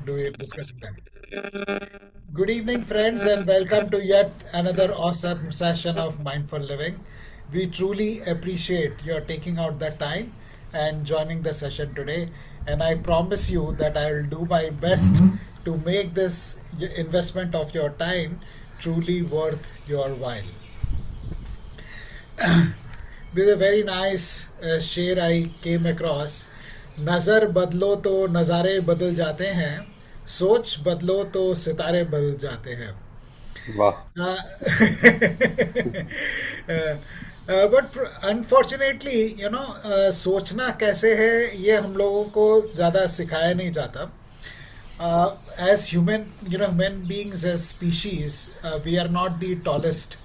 discussing that. Good evening, friends, and welcome to yet another awesome session of Mindful Living. We truly appreciate your taking out the time and joining the session today. And I promise you that I will do my best to make this investment of your time truly worth your while. This is a very nice शेर I came across. नज़र बदलो तो नज़ारे बदल जाते हैं, सोच बदलो तो सितारे बदल जाते हैं. वाह। Uh, बट अनफॉर्चुनेटली सोचना कैसे है ये हम लोगों को ज़्यादा सिखाया नहीं जाता. As human beings, as species, we are not the tallest,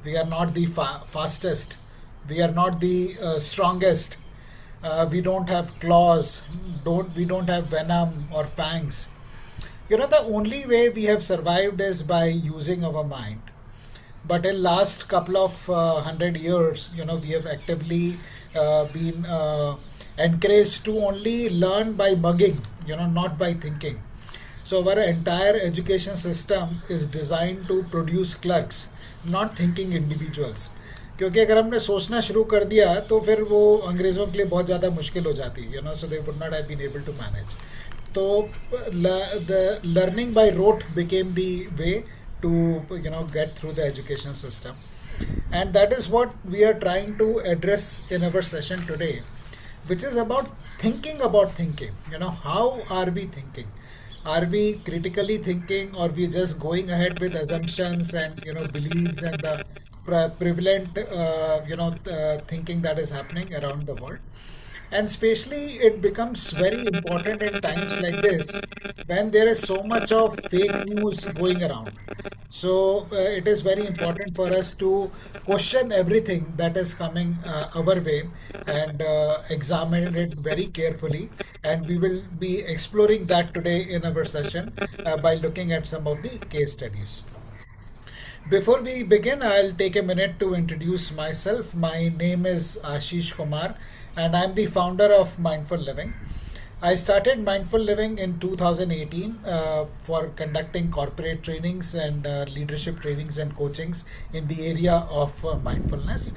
we are not the fastest, we are not the strongest, we don't have claws, we don't have venom or fangs. The only way we have survived is by using our mind. But in last couple of 100 years, we have actively been encouraged to only learn by mugging, not by thinking. So our entire education system is designed to produce clerks, not thinking individuals. क्योंकि अगर हमने सोचना शुरू कर दिया तो फिर वो अंग्रेज़ों के लिए बहुत ज़्यादा मुश्किल हो जाती है, so they would not have been able to manage. तो the learning by rote became the way to get through the education system, and that is what we are trying to address in our session today, which is about thinking. How are we thinking? Are we critically thinking, or we just going ahead with assumptions and beliefs and the prevalent thinking that is happening around the world? And especially it becomes very important in times like this when there is so much of fake news going around. So it is very important for us to question everything that is coming our way and examine it very carefully. And we will be exploring that today in our session by looking at some of the case studies. Before we begin, I'll take a minute to introduce myself. My name is Ashish Kumar, and I'm the founder of Mindful Living. I started Mindful Living in 2018 for conducting corporate trainings and leadership trainings and coachings in the area of mindfulness.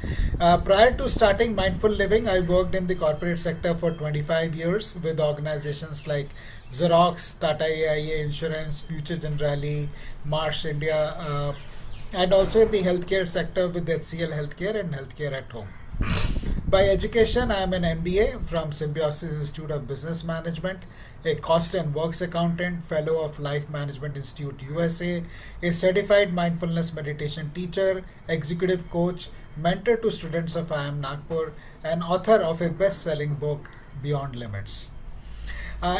Prior to starting Mindful Living, I worked in the corporate sector for 25 years with organizations like Xerox, Tata AIA Insurance, Future Generali, Marsh India, and also in the healthcare sector with HCL Healthcare and Healthcare at Home. By education, I am an MBA from Symbiosis Institute of Business Management, a cost and works accountant, fellow of Life Management Institute USA, a certified mindfulness meditation teacher, executive coach, mentor to students of IIM Nagpur, and author of a best-selling book, Beyond Limits.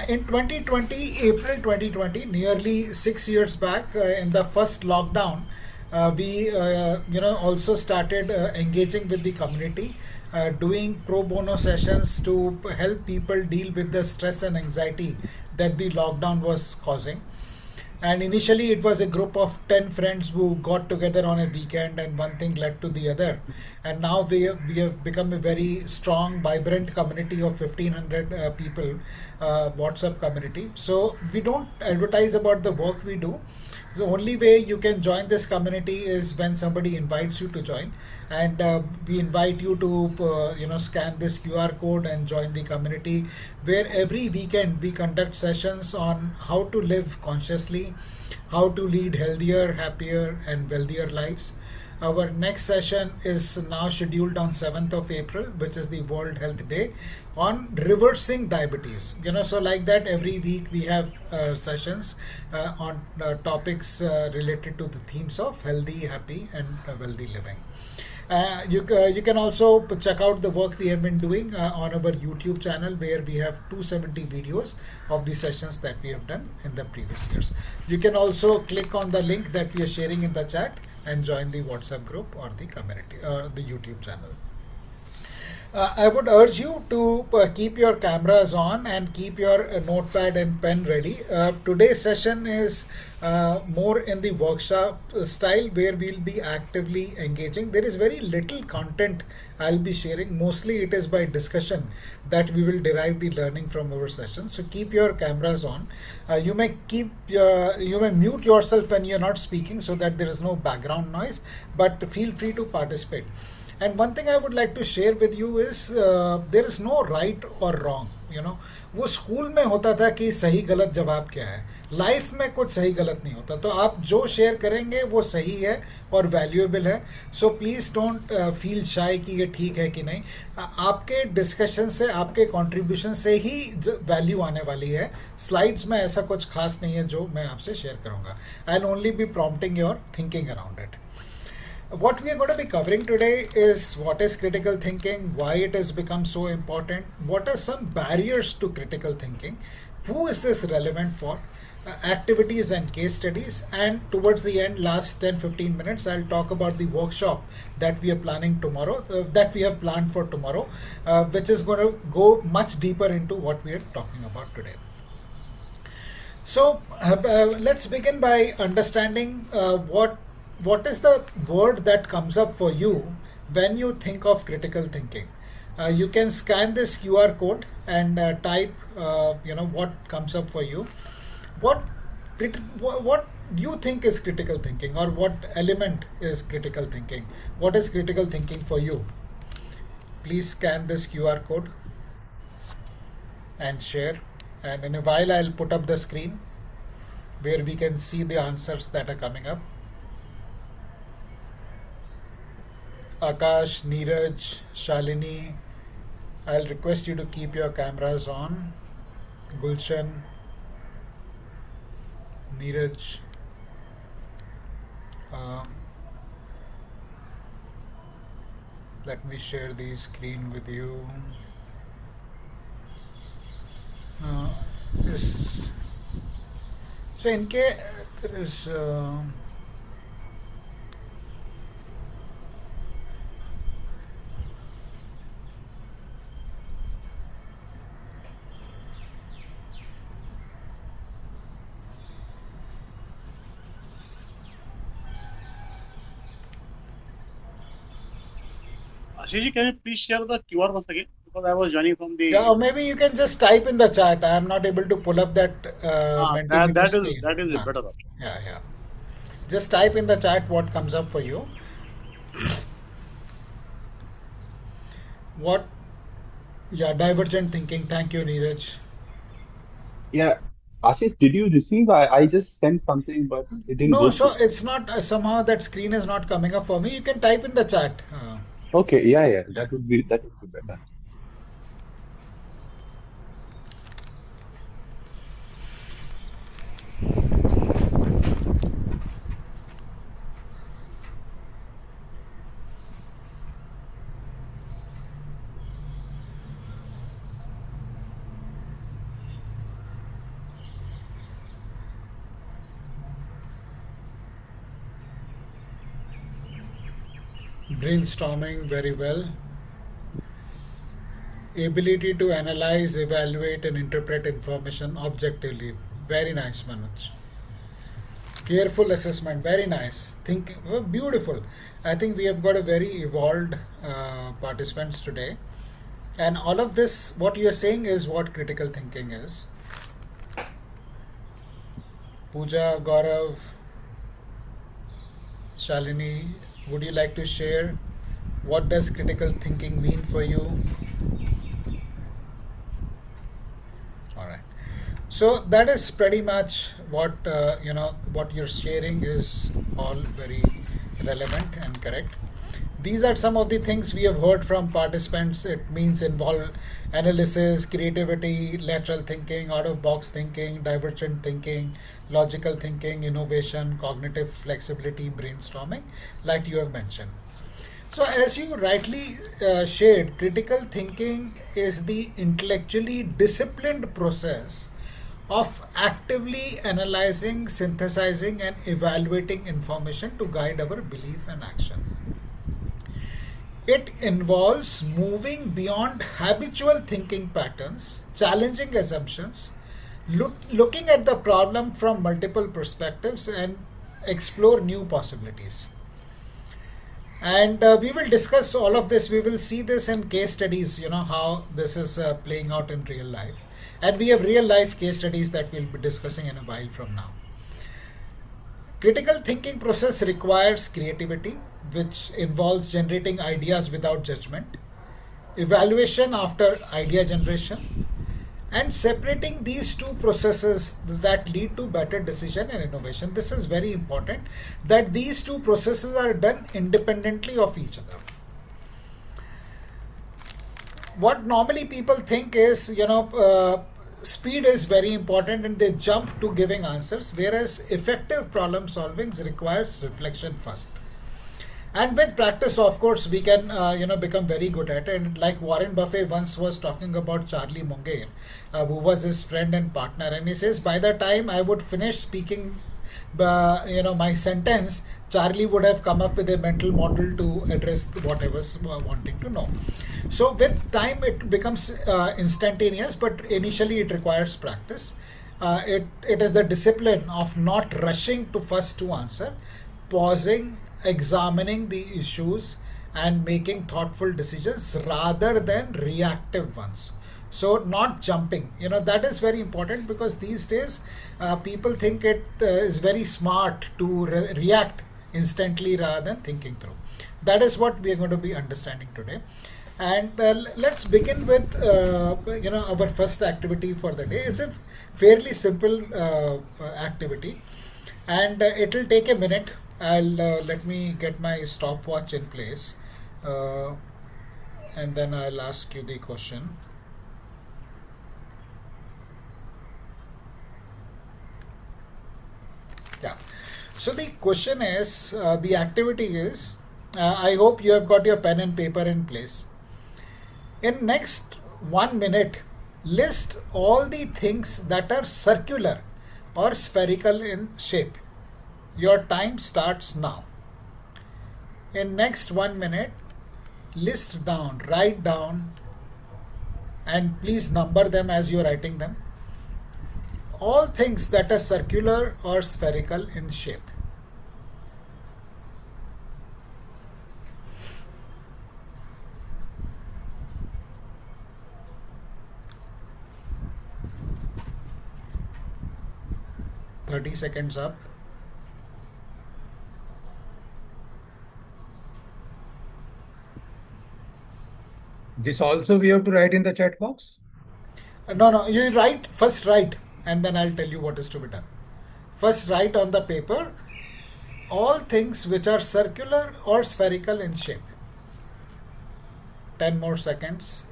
In 2020, April 2020, nearly 6 years back, in the first lockdown, we also started engaging with the community, doing pro bono sessions to help people deal with the stress and anxiety that the lockdown was causing. And initially, it was a group of 10 friends who got together on a weekend, and one thing led to the other. And now we have become a very strong, vibrant community of 1,500 people, WhatsApp community. So we don't advertise about the work we do. The only way you can join this community is when somebody invites you to join, and we invite you to scan this QR code and join the community, where every weekend we conduct sessions on how to live consciously, how to lead healthier, happier, and wealthier lives. Our next session is now scheduled on 7th of April, which is the World Health Day, on reversing diabetes. So like that, every week we have sessions on topics related to the themes of healthy, happy, and wealthy living. You can also check out the work we have been doing on our YouTube channel, where we have 270 videos of the sessions that we have done in the previous years. You can also click on the link that we are sharing in the chat and join the WhatsApp group or the community or the YouTube channel. I would urge you to keep your cameras on and keep your notepad and pen ready. Today's session is more in the workshop style where we'll be actively engaging. There is very little content I'll be sharing. Mostly it is by discussion that we will derive the learning from our session. So keep your cameras on. You may mute yourself when you're not speaking so that there is no background noise, but feel free to participate. And one thing I would like to share with you is there is no right or wrong. वो school में होता था कि सही गलत जवाब क्या है. लाइफ में कुछ सही गलत नहीं होता. तो आप जो शेयर करेंगे वो सही है और वैल्यूएबल है. So please don't feel shy कि ये ठीक है कि नहीं. आपके डिस्कशन से, आपके कंट्रीब्यूशन से ही वैल्यू आने वाली है. स्लाइड्स में ऐसा कुछ खास नहीं है जो मैं आपसे शेयर करूँगा. I will only be prompting your thinking around it. What we are going to be covering today is what is critical thinking, why it has become so important, what are some barriers to critical thinking, who is this relevant for, activities and case studies, and towards the end, last 10-15 minutes, I'll talk about the workshop that we are planning tomorrow, that we have planned for tomorrow, which is going to go much deeper into what we are talking about today. So let's begin by understanding what is the word that comes up for you when you think of critical thinking. You can scan this QR code and type what comes up for you. What do you think is critical thinking, or what element is critical thinking? What is critical thinking for you? Please scan this QR code and share, and in a while I'll put up the screen where we can see the answers that are coming up. Akash, Neeraj, Shalini, I'll request you to keep your cameras on. Gulshan, Neeraj, let me share the screen with you. Yes. So in case there is Ashish, can you please share the QR once again? Because I was joining from the. Yeah, or maybe you can just type in the chat. I am not able to pull up that Mentimeter screen. that is a better option. Yeah. Just type in the chat what comes up for you. What? Yeah, divergent thinking. Thank you, Neeraj. Yeah, Ashish, did you receive? I just sent something, but it didn't No, go so through. it's not somehow that screen is not coming up for me. You can type in the chat. Okay, yeah, that would be better. Brainstorming very well. Ability to analyze, evaluate, and interpret information objectively. Very nice, Manoj. Careful assessment. Very nice. Think beautiful. I think we have got a very evolved participants today. And all of this, what you are saying is what critical thinking is. Pooja, Gaurav, Shalini, would you like to share what does critical thinking mean for you? All right. So that is pretty much what what you're sharing is all very relevant and correct. These are some of the things we have heard from participants. It means involve analysis, creativity, lateral thinking, out of box thinking, divergent thinking, logical thinking, innovation, cognitive flexibility, brainstorming, like you have mentioned. So, as you rightly shared, critical thinking is the intellectually disciplined process of actively analyzing, synthesizing, and evaluating information to guide our belief and action. It involves moving beyond habitual thinking patterns, challenging assumptions, looking at the problem from multiple perspectives, and explore new possibilities. And we will discuss all of this. We will see this in case studies, how this is playing out in real life. And we have real life case studies that we'll be discussing in a while from now. Critical thinking process requires creativity, which involves generating ideas without judgment, evaluation after idea generation, and separating these two processes that lead to better decision and innovation. This is very important, that these two processes are done independently of each other. What normally people think is, speed is very important and they jump to giving answers, whereas effective problem solving requires reflection first. And with practice, of course, we can become very good at it. And like Warren Buffett once was talking about Charlie Munger, who was his friend and partner, and he says, by the time I would finish speaking my sentence, Charlie would have come up with a mental model to address what I was wanting to know. So with time it becomes instantaneous, but initially it requires practice. It is the discipline of not rushing to first to answer, pausing, examining the issues, and making thoughtful decisions rather than reactive ones. So not jumping, that is very important, because these days people think it is very smart to react instantly rather than thinking through. That is what we are going to be understanding today. And let's begin with our first activity for the day. It's a fairly simple activity, and it will take a minute. I'll let me get my stopwatch in place, and then I'll ask you the question. Yeah. So the question is, the activity is, I hope you have got your pen and paper in place. In next 1 minute, list all the things that are circular or spherical in shape. Your time starts now. In next 1 minute, list down, write down, and please number them as you're writing them, all things that are circular or spherical in shape. Thirty seconds up. This also we have to write in the chat box? No, you first write, and then I'll tell you what is to be done. First write on the paper all things which are circular or spherical in shape. 10 more seconds.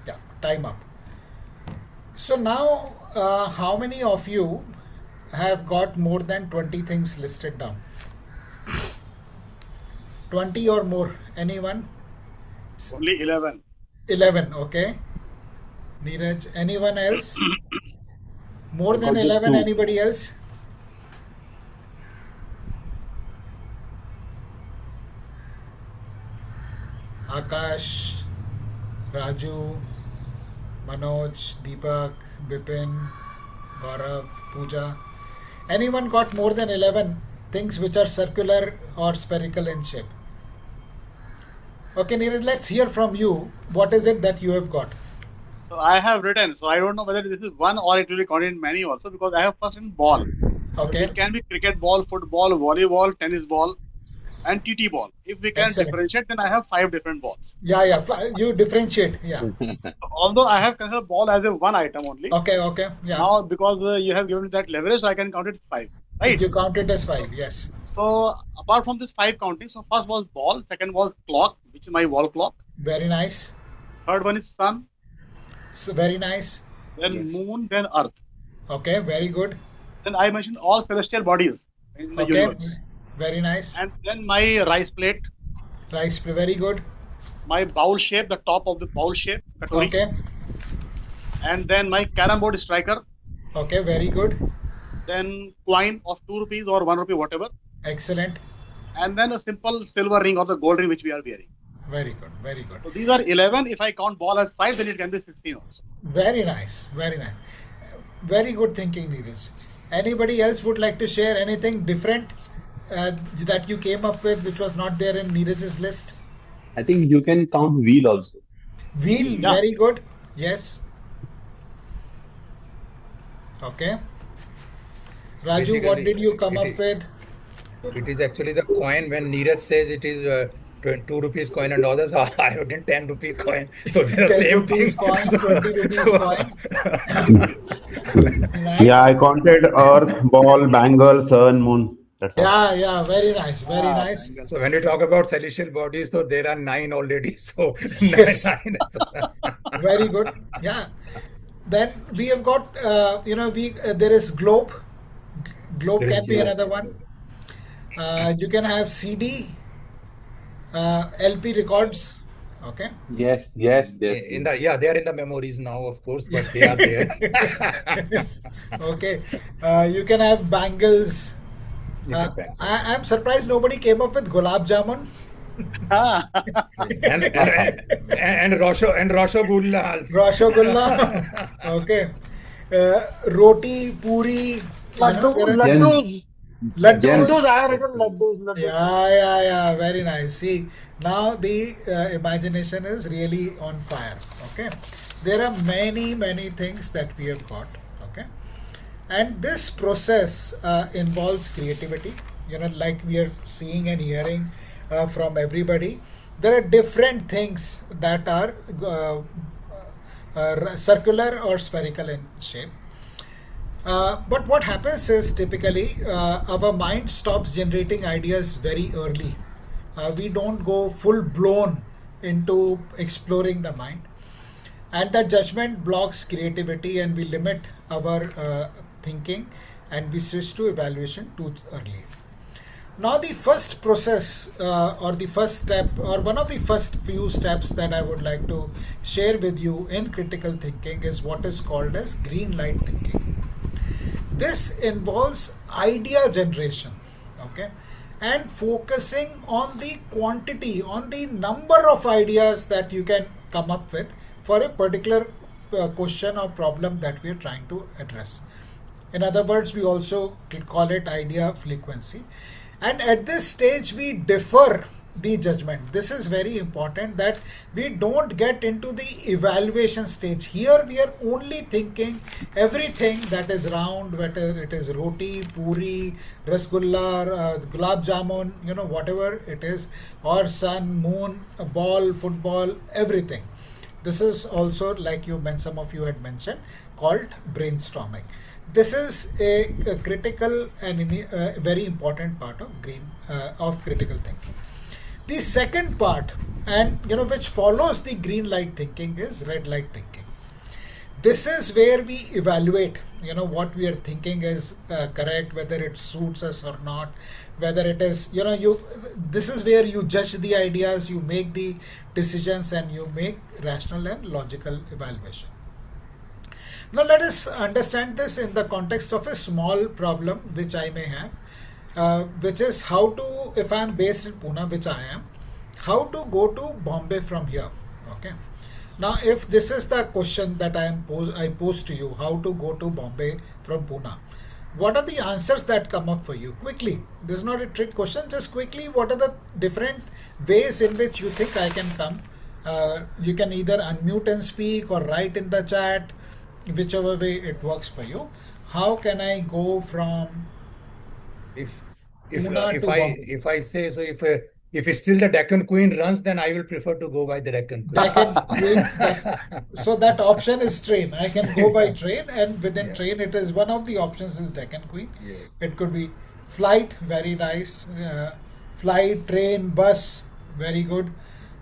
Yeah, time up. So now, how many of you have got more than 20 things listed down? 20 or more? Anyone? Only 11. 11, okay. Neeraj, anyone else? More than Just 11, two. anybody else? Akash, Raju, Manoj, Deepak, Bipin, Gaurav, Pooja. Anyone got more than 11 things which are circular or spherical in shape? Okay, Neeraj, let's hear from you. What is it that you have got? So I have written, so I don't know whether this is one or it will be counted in many also, because I have first written ball. Okay. It can be cricket ball, football, volleyball, tennis ball, and TT ball. If we can Excellent. differentiate, then I have 5 different balls. Yeah, you differentiate. Yeah. So although I have considered ball as a one item only, Okay, yeah. now because you have given me that leverage, so I can count it 5. Right? You count it as 5, yes. So apart from this 5 counting, so first was ball, second was clock, which is my wall clock. Very nice. Third one is sun, Very nice. then Yes. moon, then earth. Okay, very good. Then I mentioned all celestial bodies in the Okay, universe. very nice. And then my rice plate, Rice, very good. my bowl shape, the top of the bowl shape, katori. Okay, and then my carom board striker, Okay, very good. then coin of 2 rupees or 1 rupee, whatever, Excellent. and then a simple silver ring or the gold ring which we are wearing. Very good. Very good. So these are 11. If I count ball as 5, then it can be 16 also. Very nice. Very nice. Very good thinking, Neeraj. Anybody else would like to share anything different that you came up with, which was not there in Neeraj's list? I think you can count wheel also. Wheel. Yeah. Very good. Yes. Okay. Raju, what Basically, did you come it up is, with? it is actually the coin. When Neeraj says it is 2 rupees coin and others are I written 10 rupee coin. So they're the 10 same rupees thing. coin, So, 20 rupees coin. Right? Yeah, I counted earth, ball, bangle, sun, moon. That's all. Yeah, very nice, very Ah, nice. bangle. so when you talk about celestial bodies, so there are 9 already. So Yes, nine. very good. Yeah. Then we have got, there is globe. Globe There is can be globe. another one. You can have CD, LP records. Okay. Yes, yes, yes, In yes. the they are in the memories now, of course, but they are there. Okay. You can have bangles. In the bank. I'm surprised nobody came up with gulab jamun. Ah. And Rasgulla also. Rasgulla. Okay. Roti, puri. Gen, Laddus. gens. I have written laddus. Yeah. Very nice. See, now the imagination is really on fire. Okay. There are many things that we have got. Okay. And this process involves creativity. Like we are seeing and hearing from everybody. There are different things that are circular or spherical in shape. But what happens is typically our mind stops generating ideas very early. We don't go full blown into exploring the mind, and that judgment blocks creativity, and we limit our thinking, and we switch to evaluation too early. Now, the first process or the first step, or one of the first few steps that I would like to share with you in critical thinking is what is called as green light thinking. This involves idea generation, okay, and focusing on the quantity, on the number of ideas that you can come up with for a particular question or problem that we are trying to address. In other words, we also call it idea frequency. And at this stage, we defer the judgment. This is very important that we don't get into the evaluation stage. Here, we are only thinking everything that is round, whether it is roti, puri, rasgulla, gulab jamun, whatever it is, or sun, moon, a ball, football, everything. This is also, like some of you had mentioned, called brainstorming. This is a critical and very important part of critical thinking. The second part, and which follows the green light thinking, is red light thinking. This is where we evaluate, what we are thinking is correct, whether it suits us or not, whether it is, this is where you judge the ideas, you make the decisions, and you make rational and logical evaluation. Now let us understand this in the context of a small problem which I may have, which is how to, if I am based in Pune, which I am, how to go to Bombay from here. Okay. Now, if this is the question that I pose to you, how to go to Bombay from Pune, what are the answers that come up for you? Quickly, this is not a trick question. Just quickly, what are the different ways in which you think I can come? You can either unmute and speak or write in the chat, whichever way it works for you. How can I go from If Pune to Bombay? if I say so, if still the Deccan Queen runs, then I will prefer to go by the Deccan Queen. Deccan Queen. So that option is train. I can go by train, and within Yeah. train, it is one of the options is Deccan Queen. Yes. It could be flight, very nice. Flight, train, bus, very good.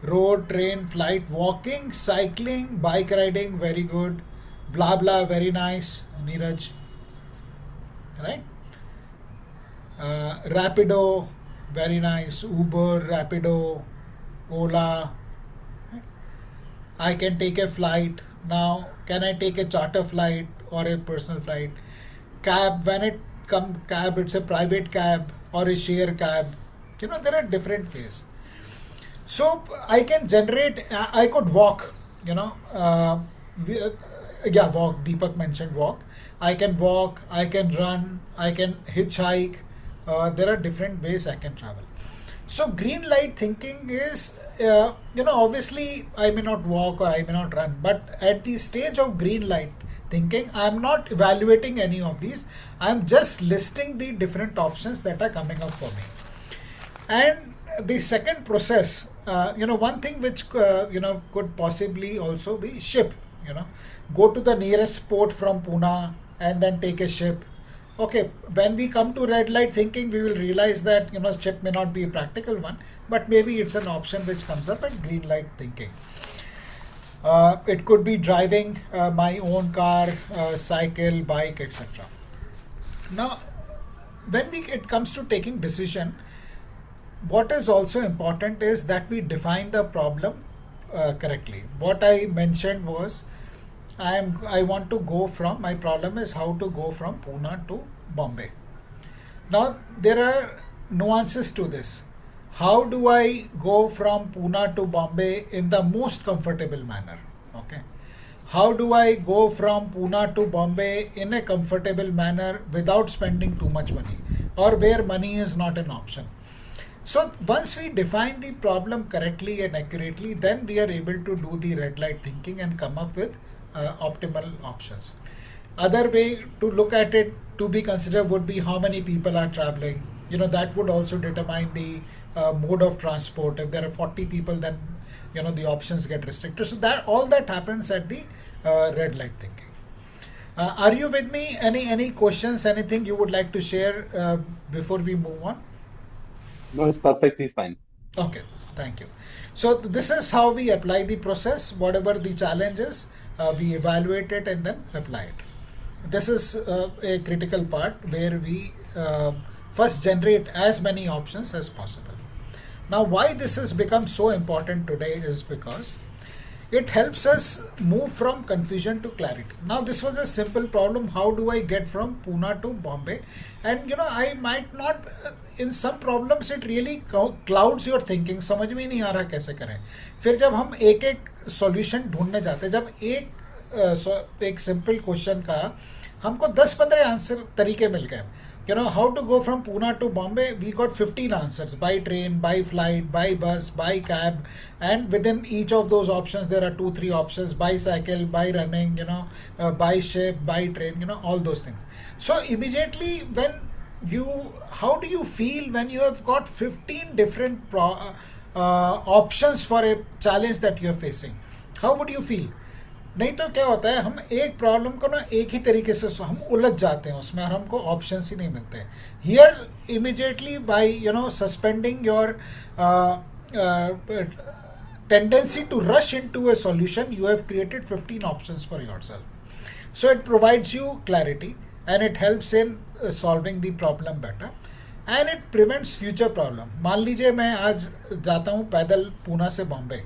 Road, train, flight, walking, cycling, bike riding, very good. Blah blah, very nice. Neeraj, right? Rapido, very nice. Uber, Rapido, Ola. I can take a flight, Now, can I take a charter flight or a personal flight? Cab, when it come cab, it's a private cab or a share cab. There are different ways. So I can generate, I could walk, you know, we, yeah, walk. Deepak mentioned walk. I can walk, I can run, I can hitchhike. There are different ways I can travel. So green light thinking is, obviously I may not walk or I may not run, but at the stage of green light thinking, I'm not evaluating any of these. I'm just listing the different options that are coming up for me. And the second process, one thing which could possibly also be ship. Go to the nearest port from Pune and then take a ship. Okay, when we come to red light thinking, we will realize that ship may not be a practical one, but maybe it's an option which comes up at green light thinking. It could be driving my own car, cycle, bike, etc. Now, when it comes to taking decision, what is also important is that we define the problem correctly. What I mentioned was I want to go from, my problem is how to go from Pune to Bombay. Now there are nuances to this. How do I go from Pune to Bombay in the most comfortable manner? Okay. How do I go from Pune to Bombay in a comfortable manner without spending too much money, or where money is not an option? So once we define the problem correctly and accurately, then we are able to do the red light thinking and come up with optimal options. Other way to look at it to be considered would be how many people are traveling. That would also determine the mode of transport. If there are 40 people, then the options get restricted. So that all that happens at the red light thinking. Are you with me? Any questions? Anything you would like to share before we move on? No, it's perfectly fine. Okay, thank you. So this is how we apply the process. Whatever the challenge is, we evaluate it and then apply it. This is a critical part where we first generate as many options as possible. Now, why this has become so important today is because it helps us move from confusion to clarity. Now, this was a simple problem. How do I get from Pune to Bombay? And I might not, in some problems it really clouds your thinking. समझ में ही नहीं आ रहा कैसे करें. फिर जब हम एक एक सॉल्यूशन ढूंढने जाते हैं, जब एक सिंपल क्वेश्चन का हमको 10-15 आंसर तरीके मिल गए. How to go from Pune to Bombay, we got 15 answers: by train, by flight, by bus, by cab, and within each of those options there are 2-3 options: bicycle, by running, by ship, by train, all those things. So immediately how do you feel when you have got 15 different options for a challenge that you are facing? How would you feel? नहीं तो क्या होता है, हम एक problem को ना एक ही तरीके से हम उलझ जाते हैं उसमें और हमको ऑप्शंस ही नहीं मिलते हैं. Here immediately by suspending your tendency to rush into a solution, you have created 15 options for yourself. So it provides you clarity and it helps in solving the problem better and it prevents future problem. मान लीजिए मैं आज जाता हूँ पैदल पूना से बॉम्बे,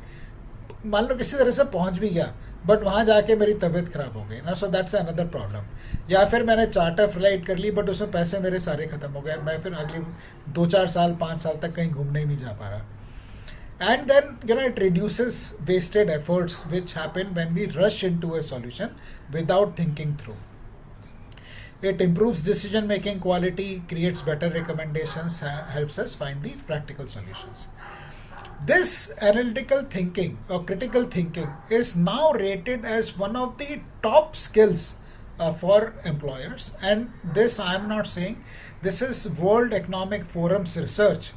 मान लो किसी तरह से पहुँच भी गया बट वहाँ जाके मेरी तबीयत ख़राब हो गई ना, सो दैट्स अनदर प्रॉब्लम. या फिर मैंने चार्टर फ्लाइट कर ली बट उसमें पैसे मेरे सारे ख़त्म हो गए, मैं फिर अगले 2-4 साल 5 साल तक कहीं घूमने ही नहीं जा पा रहा. And then it reduces wasted efforts which happen when we rush into a solution without thinking through. It improves decision making quality, creates better recommendations, helps us find the practical solutions. This analytical thinking or critical thinking is now rated as one of the top skills for employers, and this I am not saying, this is World Economic Forum's research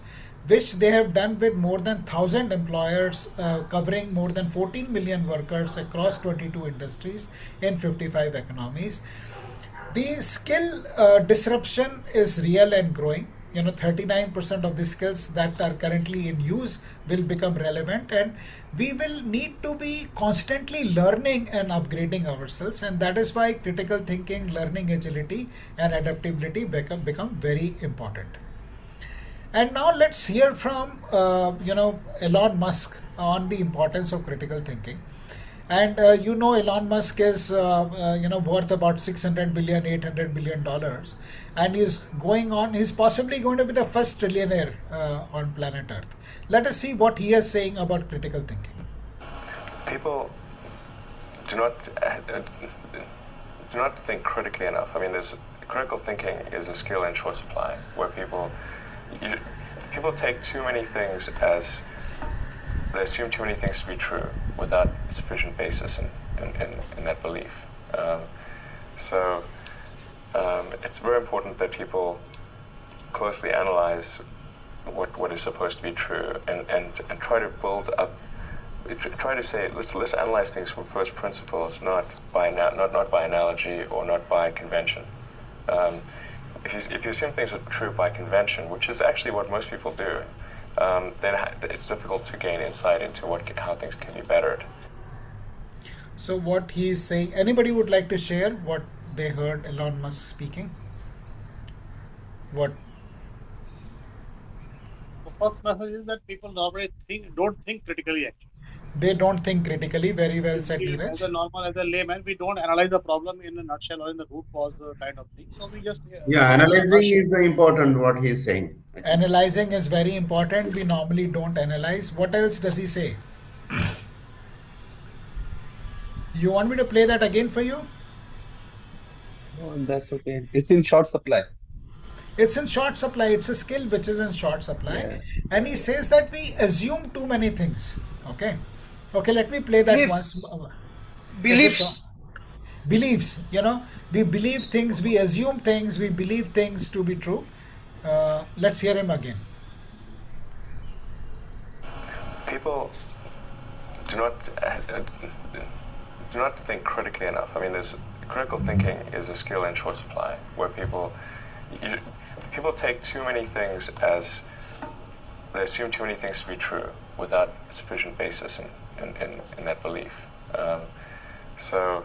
which they have done with more than 1,000 employers covering more than 14 million workers across 22 industries in 55 economies. The skill disruption is real and growing. 39% of the skills that are currently in use will become relevant, and we will need to be constantly learning and upgrading ourselves, and that is why critical thinking, learning agility and adaptability become very important. And now let's hear from Elon Musk on the importance of critical thinking. And Elon Musk is worth about 600 billion, 800 billion dollars, and he's possibly going to be the first trillionaire on planet Earth. Let us see what he is saying about critical thinking. People do not think critically enough. I mean, there's critical thinking is a skill in short supply, where people take too many things as they assume too many things to be true without sufficient basis in that belief. So it's very important that people closely analyze what is supposed to be true and try to build up. Try to say let's analyze things from first principles, not by analogy or not by convention. If you assume things are true by convention, which is actually what most people do, then it's difficult to gain insight into how things can be bettered. So what he is saying, anybody would like to share what they heard Elon Musk speaking? What? The first message is that people normally don't think critically actually. They don't think critically. Very well said, As Neeraj. a layman, we don't analyze the problem in a nutshell or in the root cause kind of thing. So we just Yeah, analyzing is the important what he's saying. Analyzing is very important. We normally don't analyze. What else does he say? You want me to play that again for you? No, that's okay. It's in short supply. It's in short supply. It's a skill which is in short supply. Yeah. And he says that we assume too many things. Okay, let me play that Beliefs. once. Beliefs. Beliefs, we believe things, we assume things, we believe things to be true. Let's hear him again. People do not think critically enough. I mean, critical thinking is a skill in short supply, where people take too many things as they assume too many things to be true without sufficient basis in that belief. So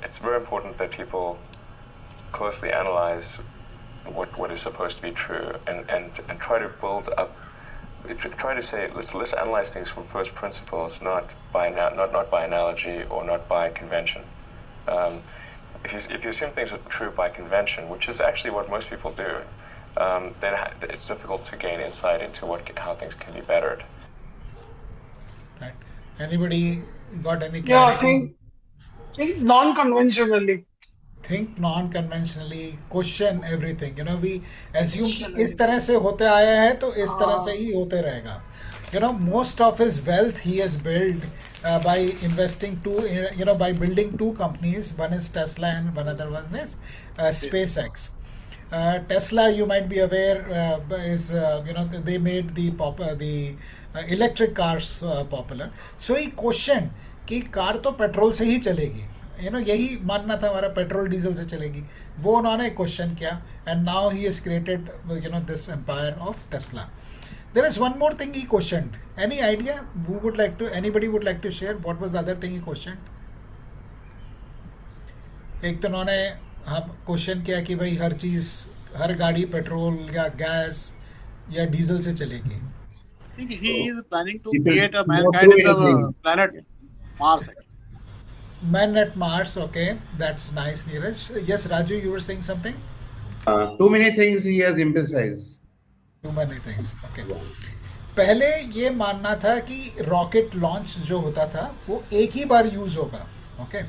it's very important that people closely analyze what is supposed to be true and try to build up. Try to say let's analyze things from first principles, not by analogy or not by convention. If you assume things are true by convention, which is actually what most people do, then it's difficult to gain insight into how things can be bettered. Right. Anybody got any Yeah, clarity? think non-conventionally. Think non-conventionally, question everything. We assume कि इस तरह से होते आया है तो इस तरह से ही होते रहेगा. Most of his wealth he has built by investing by building two companies. One is Tesla and one other one is SpaceX. Tesla, you might be aware, is they made the electric cars popular. So he questioned कि car तो petrol से ही चलेगी, यही मानना था हमारा, petrol diesel से चलेगी. वो उन्होंने क्वेश्चन किया, and now he has created this empire of Tesla. There is one more thing he questioned. Any idea? Anybody would like to share? What was the other thing he questioned? एक तो उन्होंने question किया कि भाई हर गाड़ी petrol या gas या diesel से चलेगी. I think he is planning to People create a do not mankind do in the anything. planet Mars. Men at Mars, okay, that's nice, Neeraj. Yes, Raju, you were saying something? Too many things he has emphasized. Too many things, okay. पहले ये मानना था कि rocket launch जो होता था वो एक ही बार यूज होगा. ओके,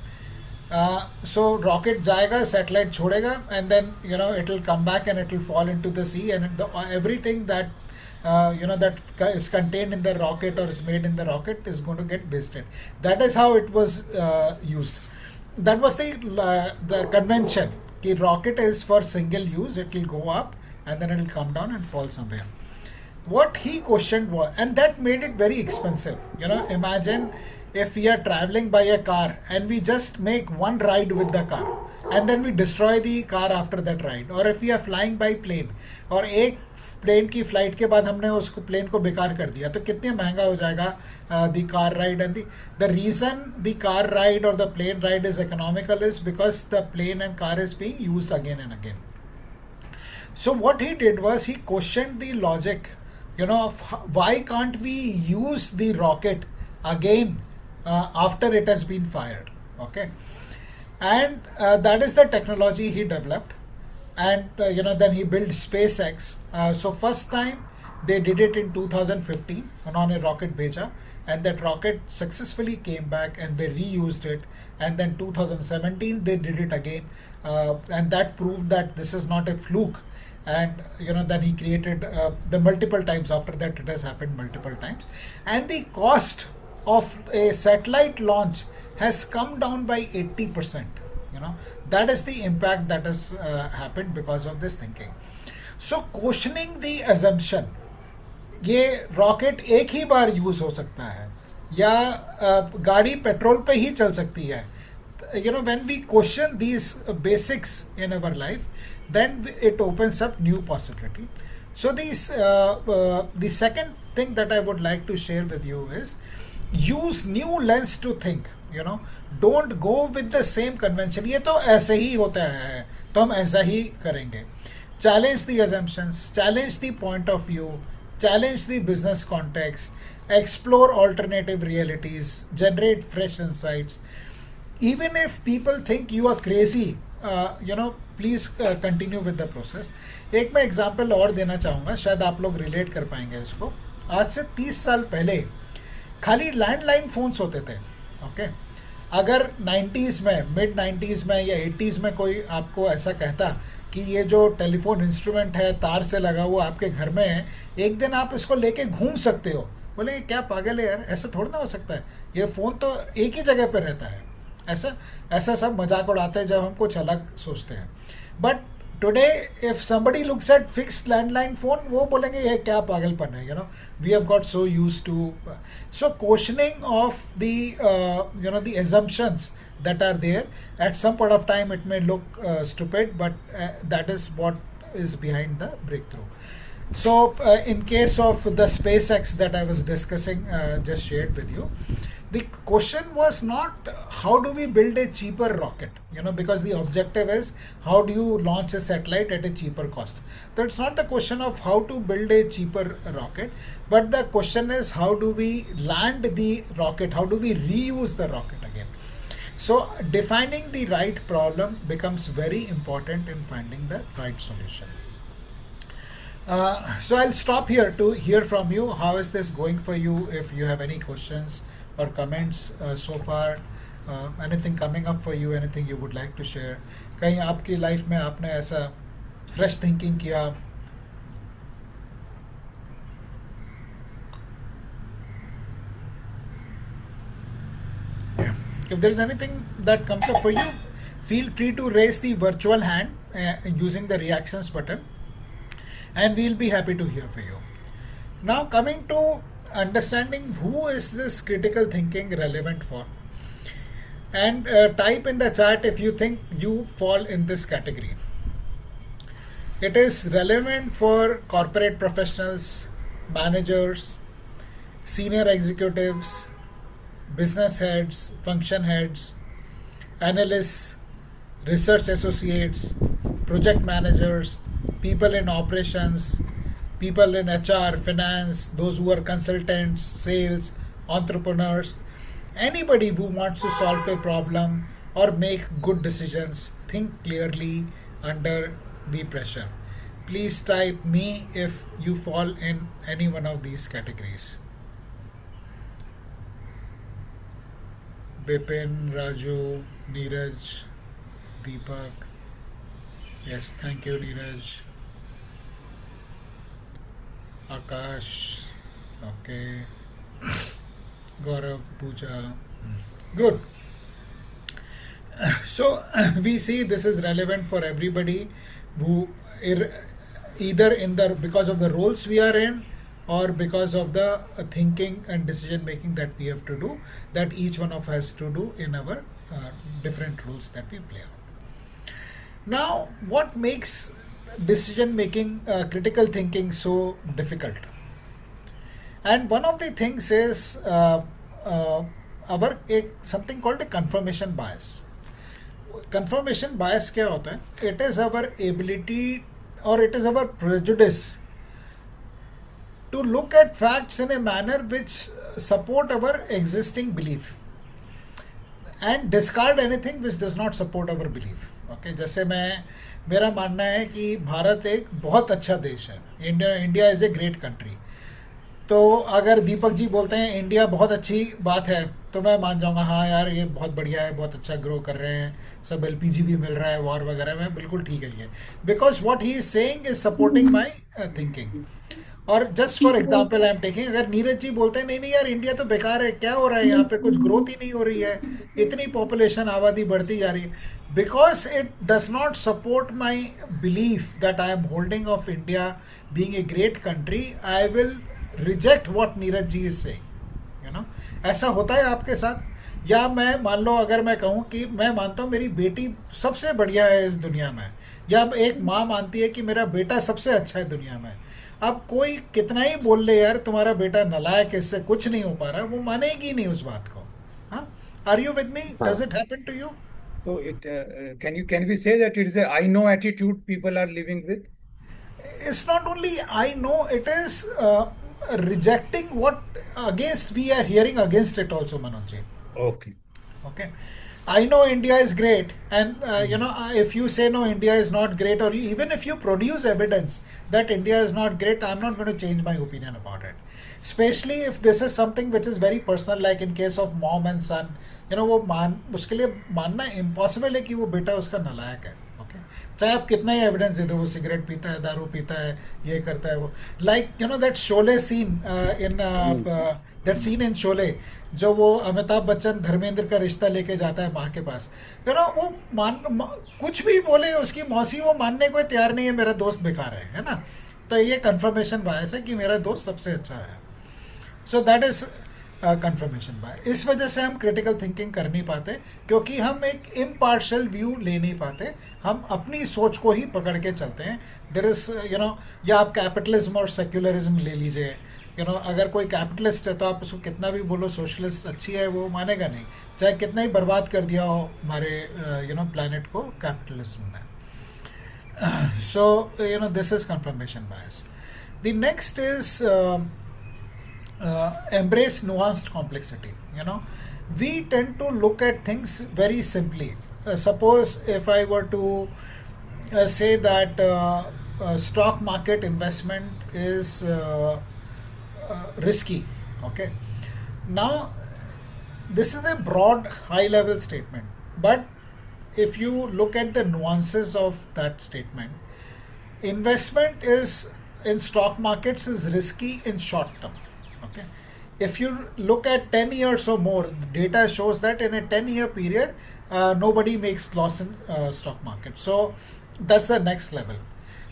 सो रॉकेट जाएगा, सैटेलाइट छोड़ेगा, and then it will come back and it will fall into the sea, and everything that that is contained in the rocket or is made in the rocket is going to get wasted. That is how it was used. That was the convention. The rocket is for single use. It will go up and then it will come down and fall somewhere. What he questioned was, and that made it very expensive. Imagine if we are traveling by a car and we just make one ride with the car and then we destroy the car after that ride, or if we are flying by plane और एक plane की flight के बाद हमने उसको plane को बेकार कर दिया, तो कितने महंगा हो जाएगा the car ride. And the reason the car ride और the plane ride is economical is because the plane and car is being used again and again. So what he did was he questioned the logic, of why can't we use the rocket again after it has been fired. Okay, and that is the technology he developed, and then he built SpaceX. So first time they did it in 2015 on a rocket भेजा, and that rocket successfully came back and they reused it, and then 2017 they did it again, and that proved that this is not a fluke. And then he created the multiple times after that, it has happened multiple times, and the cost of a satellite launch has come down by 80%. That is the impact that has happened because of this thinking. So questioning the assumption, ये rocket एक ही बार use हो सकता है या गाड़ी petrol पे ही चल सकती है. When we question these basics in our life, then it opens up new possibility. So the second thing that I would like to share with you is use new lens to think. Don't go with the same convention. ये तो ऐसे ही होता है तो हम ऐसा ही करेंगे. Challenge the assumptions, challenge the point of view, challenge the business context, explore alternative realities, generate fresh insights. Even if people think you are crazy, please continue with the process. एक मैं एग्जाम्पल और देना चाहूँगा, शायद आप लोग relate कर पाएंगे इसको. आज से 30 साल पहले खाली लैंडलाइन फ़ोन्स होते थे. ओके, अगर 90s में, मिड 90s में या 80s में कोई आपको ऐसा कहता कि ये जो टेलीफोन इंस्ट्रूमेंट है तार से लगा हुआ आपके घर में है, एक दिन आप इसको लेके घूम सकते हो, बोले क्या पागल है यार, ऐसा थोड़ा ना हो सकता है, ये फ़ोन तो एक ही जगह पर रहता है. ऐसा सब मजाक उड़ाते हैं जब हम कुछ अलग सोचते हैं. But today if somebody looks at fixed landline phone, वो बोलेंगे ये क्या पागलपन है. We have got so used to. So questioning of the assumptions that are there, at some point of time it may look stupid, but that is what is behind the breakthrough. So in case of the SpaceX that I was discussing, just shared with you, the question was not how do we build a cheaper rocket, because the objective is how do you launch a satellite at a cheaper cost. So it's not the question of how to build a cheaper rocket, but the question is how do we land the rocket, how do we reuse the rocket again. So defining the right problem becomes very important in finding the right solution. So I'll stop here to hear from you. How is this going for you? If you have any questions or comments so far, anything coming up for you, anything you would like to share. कहीं आपकी life में आपने ऐसा fresh thinking किया, if there's anything that comes up for you, feel free to raise the virtual hand using the reactions button, and we'll be happy to hear for you. Now coming to understanding who is this critical thinking relevant for, and type in the chat if you think you fall in this category. It is relevant for corporate professionals, managers, senior executives, business heads, function heads, analysts, research associates, project managers, people in operations, people in HR, finance, those who are consultants, sales, entrepreneurs, anybody who wants to solve a problem or make good decisions, think clearly under the pressure. Please type me if you fall in any one of these categories. Bipin, Raju, Neeraj, Deepak. Yes, thank you, Neeraj. Akash, okay. Gaurav, Pooja, good. So we see this is relevant for everybody who either because of the roles we are in, or because of the thinking and decision making that we have to do, that each one of us to do in our different roles that we play out. Now, what makes decision making, critical thinking so difficult? And one of the things is something called a confirmation bias. Confirmation bias क्या होता है? It is our ability or it is our prejudice to look at facts in a manner which support our existing belief. And discard anything which does not support our belief. Okay, जैसे मेरा मानना है कि भारत एक बहुत अच्छा देश है, India is a great country. तो अगर दीपक जी बोलते हैं इंडिया बहुत अच्छी बात है, तो मैं मान जाऊंगा हाँ यार ये बहुत बढ़िया है, बहुत अच्छा ग्रो कर रहे हैं, सब एलपीजी भी मिल रहा है, वॉर वगैरह में, बिल्कुल ठीक है ये, because what he is saying is supporting my thinking. और just for example I am taking, अगर नीरज जी बोलते हैं नहीं नहीं यार इंडिया तो बेकार है, क्या हो रहा है यहाँ पे, कुछ ग्रोथ ही नहीं हो रही है, इतनी पॉपुलेशन आबादी बढ़ती जा रही है, because it does not support my belief that I am holding of India being a great country, I will reject what Neeraj ji is saying. You know, ऐसा होता है आपके साथ? या मैं मान लो अगर मैं कहूँ कि मैं मानता हूँ मेरी बेटी सबसे बढ़िया है इस दुनिया में, या एक माँ मानती है कि मेरा बेटा सबसे अच्छा है दुनिया में, अब कोई कितना ही बोल ले यार तुम्हारा बेटा नालायक, इससे कुछ नहीं हो पा रहा, वो मानेगी नहीं उस बात को। हाँ, are you with me? Does it happen to you? So can we say that it is a I know attitude people are living with? It's not only I know, it is rejecting what against we are hearing against it also, Manoj ji. Okay. Okay, I know India is great, and if you say no, India is not great, or even if you produce evidence that India is not great, I'm not going to change my opinion about it. Especially if this is something which is very personal, like in case of mom and son, वो उसके लिए मानना impossible है कि वो बेटा उसका नालायक है। ओके, चाहे आप कितना ही एविडेंस दे दो, वो सिगरेट पीता है, दारू पीता है, ये करता है, वो like that Sholay seen in that seen in Sholay, जो वो अमिताभ बच्चन धर्मेंद्र का रिश्ता लेके जाता है माँ के पास, वो कुछ भी बोले उसकी मौसी, वो मानने को तैयार नहीं है मेरा दोस्त बेकार है ना। तो ये कंफर्मेशन बायस है कि मेरा दोस्त सबसे अच्छा है। So that is confirmation bias. इस वजह से हम क्रिटिकल थिंकिंग कर नहीं पाते, क्योंकि हम एक इम्पार्शियल व्यू ले नहीं पाते, हम अपनी सोच को ही पकड़ के चलते हैं। देर इज या आप कैपिटलिज्म और सेक्युलरिज्म ले लीजिए। अगर कोई कैपिटलिस्ट है तो आप उसको कितना भी बोलो सोशलिस्ट अच्छी है, वो मानेगा नहीं, चाहे कितना ही बर्बाद कर दिया हो हमारे प्लानट को कैपिटलिज्म ने। So this is confirmation bias. The next is embrace nuanced complexity. We tend to look at things very simply. Suppose if I were to say that stock market investment is risky. Okay, now this is a broad high level statement, but if you look at the nuances of that statement, investment is in stock markets is risky in short term. Okay, if you look at 10 years or more, the data shows that in a 10-year period nobody makes loss in stock market. So that's the next level.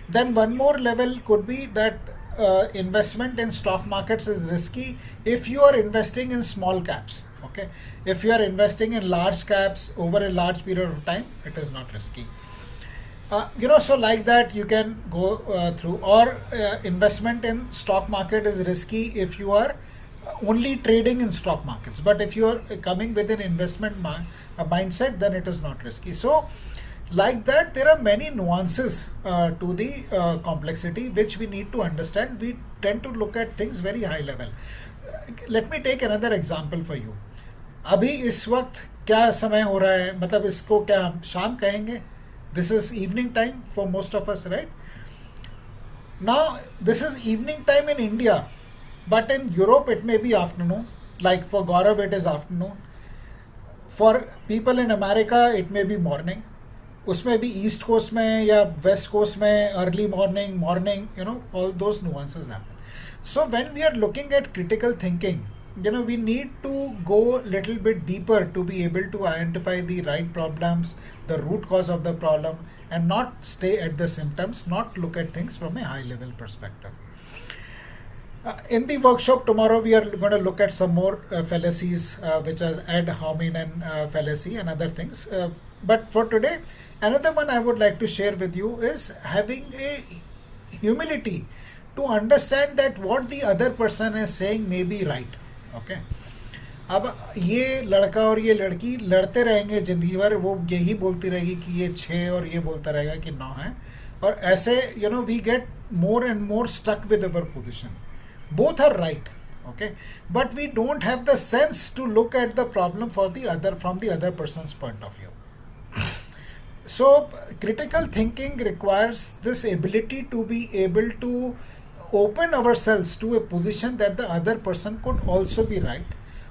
Then one more level could be that investment in stock markets is risky if you are investing in small caps. Okay, if you are investing in large caps over a large period of time, it is not risky. So like that you can go through. Or investment in stock market is risky if you are only trading in stock markets. But if you are coming with an investment mindset, then it is not risky. So like that, there are many nuances to the complexity which we need to understand. We tend to look at things very high level. Let me take another example for you. अभी इस वक्त क्या समय हो रहा है, मतलब इसको क्या हम शाम कहेंगे? This is evening time for most of us, right? Now this is evening time in India, but in Europe it may be afternoon. Like for Gaurav it is afternoon, for people in America it may be morning, उसमें भी east coast में या west coast में early morning, all those nuances happen. So when we are looking at critical thinking, we need to go little bit deeper to be able to identify the right problems, the root cause of the problem, and not stay at the symptoms, not look at things from a high level perspective. In the workshop tomorrow, we are going to look at some more fallacies, which are ad hominem fallacy and other things. But for today, another one I would like to share with you is having a humility to understand that what the other person is saying may be right. Okay, अब ये लड़का और ये लड़की लड़ते रहेंगे जिंदगी भर, वो यही बोलती रहेगी कि ये 6 और ये बोलता रहेगा कि 9 है, और ऐसे we get more and more stuck with our position. Both are right. Okay, but we don't have the sense to look at the problem for the other from the other person's point of view. So critical thinking requires this ability to be able to open ourselves to a position that the other person could also be right,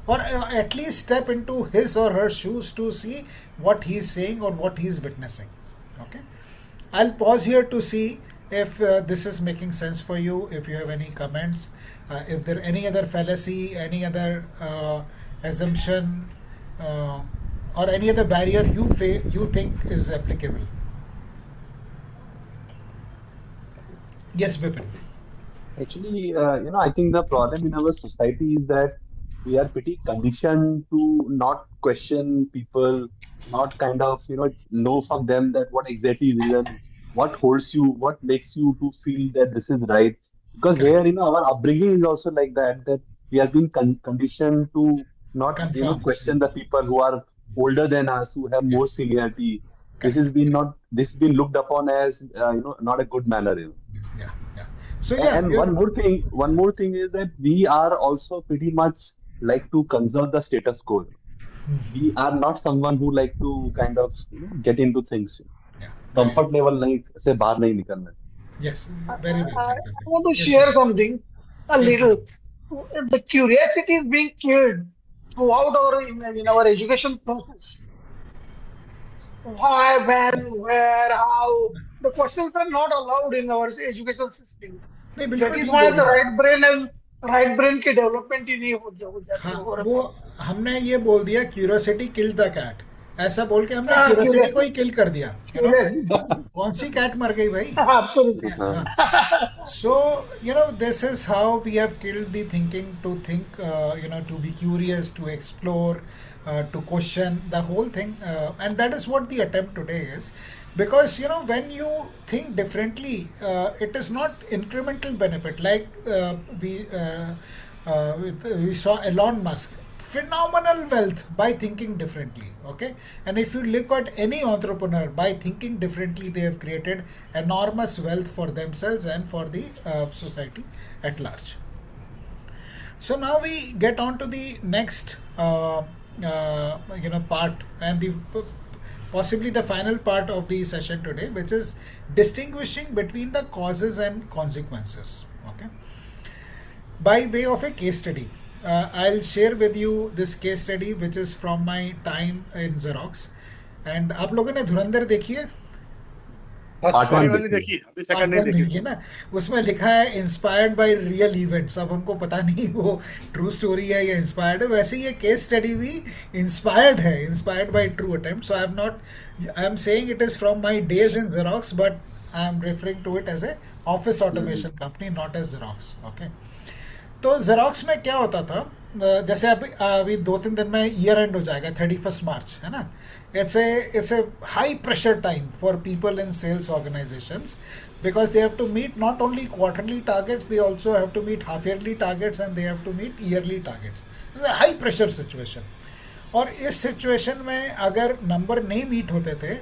or at least step into his or her shoes to see what he is saying or what he is witnessing. Okay, I'll pause here to see if this is making sense for you, if you have any comments, if there any other fallacy, any other assumption, uh, or any other barrier you think is applicable. Yes, Bipin. Actually, I think the problem in our society is that we are pretty conditioned to not question people, not kind of, know from them that what exactly is reason, what holds you, what makes you to feel that this is right. Because Correct. here, our upbringing is also like that, that we have been conditioned to not, Confirm. question the people who are older than us, who have Yeah. more seniority. Correct. This has been looked upon. As, not a good manner. Yes. Yeah. Yeah. So And, yeah, and one more thing is that we are also pretty much like to conserve the status quo. We are not someone who like to kind of get into things. yeah. Very. Comfort level नहीं से बाहर नहीं निकलना. Yes. I, Very well I said, I Bipin. want to Yes, share Bipin. something a Yes, little. Bipin. The curiosity is being killed throughout in our education process. Why, when, where, how? The questions are not allowed in our education system. नहीं, That बिल्कुल is ठीक why बोल the रहे हैं. right brain की development ही नहीं हो जाती हाँ, over a वो time. हमने ये बोल दिया क्यूरोसिटी किल्ड द कैट, ऐसा बोल के हमने हाँ, क्यूरोसिटी को ही curiosity, किल कर दिया, curiosity. कौन सी कैट मर गई भाई. Absolutely. हाँ. So, this is how we have killed the thinking to think, to be curious, to explore, to question the whole thing. And that is what the attempt today is. Because, when you think differently, it is not incremental benefit. Like we saw Elon Musk. Phenomenal wealth by thinking differently. Okay, and if you look at any entrepreneur, by thinking differently they have created enormous wealth for themselves and for the society at large. So now we get on to the next part, and the possibly the final part of the session today, which is distinguishing between the causes and consequences. Okay, by way of a case study. I'll share with you this case study which is from my time in Xerox. And आप लोगों ने धुरंधर देखी है? First Part पहली one वाली देखिए. देखी, अभी पार्ट सेकंड नहीं वन देखी. देखी है ना. उसमें लिखा है इंस्पायर्ड बाय रियल इवेंट्स. अब हमको पता नहीं वो ट्रू स्टोरी है या इंस्पायर्ड है. वैसे ये केस स्टडी भी इंस्पायर्ड है, inspired by true attempt. So I am saying it is from my days in Xerox, but I am referring to it as a office automation company, not as Xerox. Okay, तो Xerox में क्या होता था, जैसे अभी 2-3 दिन में year and हो जाएगा, 31 मार्च है ना. It's a high pressure time for people in sales organisations, because they have to meet not only quarterly targets, they also have to meet half yearly targets and they have to meet yearly targets. It's high pressure situation. और इस situation में अगर number नहीं meet होते थे,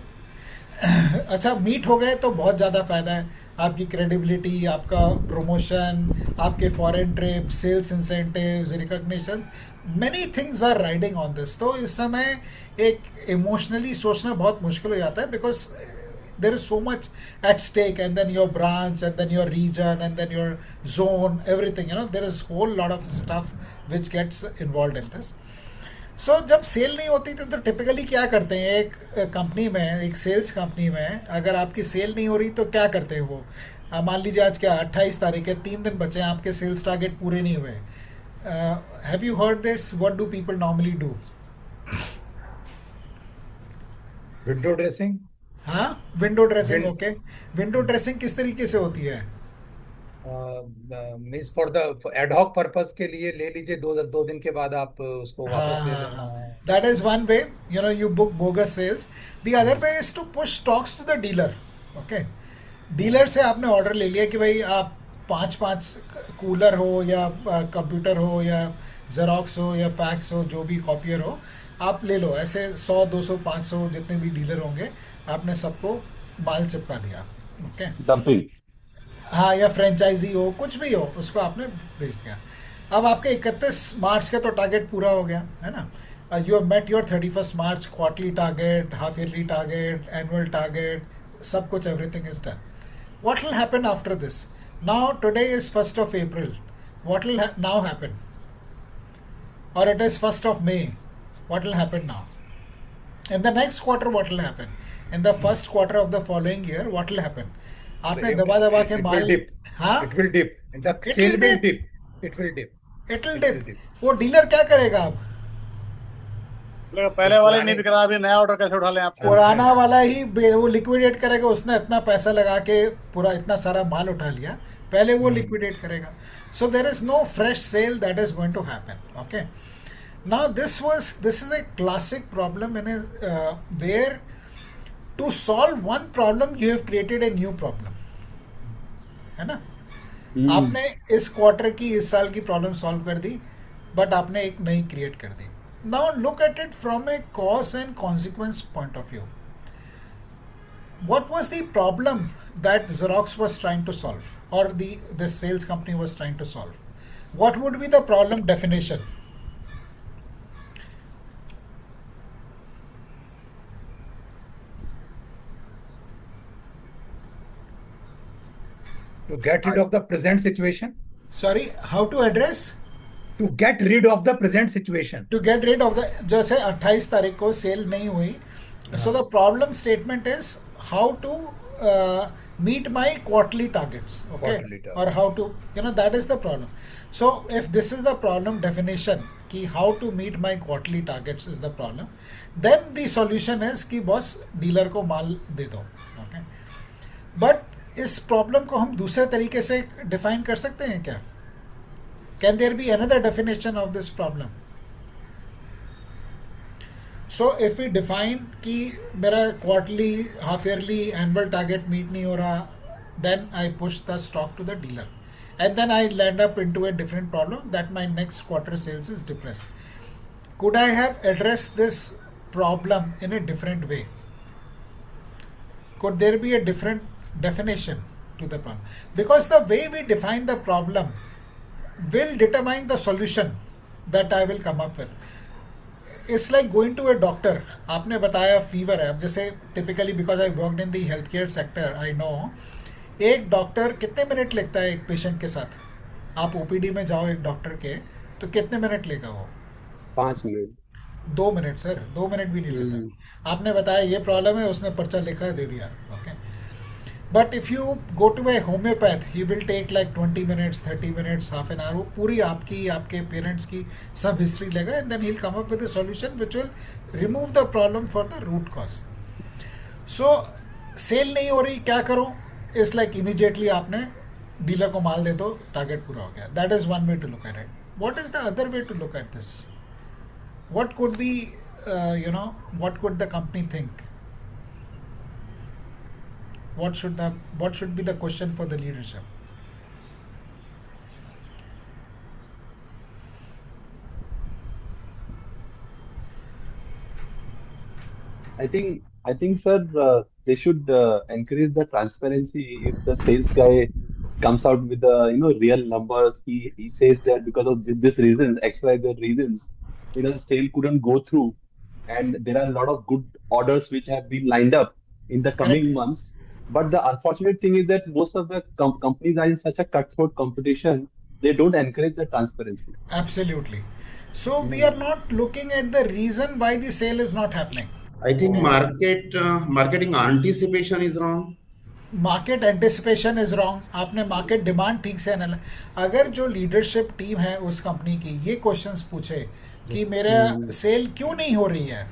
अच्छा meet हो गए तो बहुत ज़्यादा फ़ायदा है. आपकी क्रेडिबिलिटी, आपका प्रमोशन, आपके foreign trip, sales incentives, recognition, many things are riding on this. तो इस समय एक इमोशनली सोचना बहुत मुश्किल हो जाता है, because there is so much at stake, and then your branch, and then your region, and then your zone, everything, there is whole lot of stuff which gets involved in this. सो जब cell नहीं होती तो typically क्या करते हैं, एक company में, एक सेल्स कंपनी में अगर आपकी सेल नहीं हो रही तो क्या करते हैं वो. मान लीजिए आज क्या 28 तारीख है, 3 दिन बचे हैं, आपके सेल्स टारगेट पूरे नहीं हुए. Have you heard this? What do people normally do? Window dressing. हाँ, window dressing. Wind okay, window dressing किस तरीके से होती है? Means for the ad hoc purpose के लिए ले लीजिए, 2 दिन के बाद आप उसको वापस ले लेना. That is one way. You book bogus sales. The other way is to push stocks to the dealer. Okay. Dealer से आपने ऑर्डर ले लिया कि भाई आप 5 कूलर हो या कंप्यूटर हो या जेरोक्स हो या फैक्स हो, जो भी कॉपियर हो, आप ले लो. ऐसे 100, 200, 500 जितने भी डीलर होंगे, आपने सबको माल चिपका दिया. ओके. Dumping. हाँ, या फ्रेंचाइजी हो, कुछ भी हो, उसको आपने भेज दिया. अब आपके 31 मार्च का तो टारगेट पूरा हो गया है ना. You have met your 31 March quarterly target, half yearly target, annual target, सब कुछ, everything is done. What will happen after this? Now today is 1st of April. What will now happen? Or it is 1st of May. What will happen now? In the next quarter, what will happen? In the first quarter of the following year, what will happen? आपने दबा दबा के It will mall. dip. हाँ, It will dip. And the it sale will will dip. dip. It will dip. It will It will dip. dip. वो dealer क्या करेगा अब? बोलेगा पहले वाले नहीं बिक रहा, अभी नया ऑर्डर कैसे उठा लें आपसे. पुराना वाला ही वो लिक्विडेट करेगा. उसने इतना पैसा लगा के पूरा इतना सारा माल उठा लिया, पहले वो लिक्विडेट करेगा. So there is no fresh sale that is going to happen. Okay, now this is a classic problem in where to solve one problem you have created a new problem, है ना. आपने इस quarter की, इस साल की problem solve कर दी, but आपने एक नई क्रिएट कर दी. Now look at it from a cause and consequence point of view. What was the problem that Xerox was trying to solve, or the sales company was trying to solve? What would be the problem definition? To get rid of the present situation. Sorry, how to address? To get rid of the present situation. To get rid of the, जैसे 28 तारीख को cell नहीं हुई, so the problem statement is how to meet my quarterly targets, okay, Quarterly target. or how to, that is the problem. So if this is the problem definition कि how to meet my quarterly targets is the problem, then the solution is कि boss dealer को माल दे दो. Okay, but इस problem को हम दूसरे तरीके से डिफाइन कर सकते हैं क्या? Can there be another definition of this problem? So if we define कि मेरा quarterly, half yearly, annual target meet नहीं हो रहा, then I push the stock to the dealer and then I land up into a different problem that my next quarter sales is depressed. Could I have addressed this problem in a different way? Could there be a different definition to the problem? Because the way we define the problem will determine the solution that I will come up with. It's like going to a doctor. आपने बताया fever है. अब जैसे typically because I worked in the healthcare sector, I know एक doctor कितने minute लगता है एक पेशेंट के साथ. आप ओपीडी में जाओ एक डॉक्टर के, तो कितने मिनट लेगा वो? 5 मिनट. 2 मिनट सर, 2 मिनट भी नहीं लेता. आपने बताया ये प्रॉब्लम है, उसने पर्चा लिखा दे दिया. Okay, but if you go to a homeopath, he will take like 20 minutes, 30 minutes, half an hour. वो पूरी आपकी, आपके पेरेंट्स की सब हिस्ट्री लेगा and then he will come up with a solution which will remove the problem for the root cause. So sale नहीं हो रही, क्या करूँ? इट्स लाइक इमीडिएटली आपने डीलर को माल दे दो, टारगेट पूरा हो गया. That is one way to look at it. What is the other way to look at this? What could be, what could the company think? What should be the question for the leadership? I think, sir, they should encourage the transparency. If the sales guy comes out with the real numbers, he says that because of this reasons, XYZ reasons, sale couldn't go through, and there are a lot of good orders which have been lined up in the coming Correct. months. But the unfortunate thing is that most of the companies are in such a cutthroat competition, they don't encourage the transparency. Absolutely. So we are not looking at the reason why the sale is not happening. I think marketing anticipation is wrong. Market anticipation is wrong. आपने market demand ठीक से अगर जो leadership team है उस company की ये questions पूछे कि मेरा सेल क्यों नहीं हो रही है,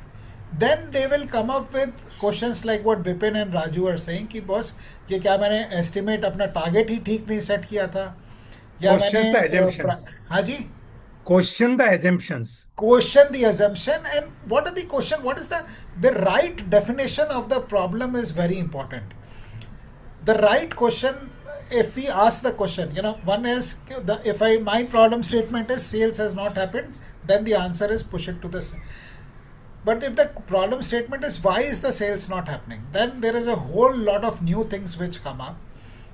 then they will come up with questions like what Vipin and Raju are saying कि बॉस ये क्या मैंने एस्टिमेट अपना टारगेट ही ठीक नहीं सेट किया था, या Questions the assumptions. हाँ जी, Question the assumptions. question the assumption. And what are the question, what is the right definition of the problem is very important. The right question, if we ask the question, one is if my problem statement is sales has not happened, then the answer is push it to this. But if the problem statement is why is the sales not happening, then there is a whole lot of new things which come up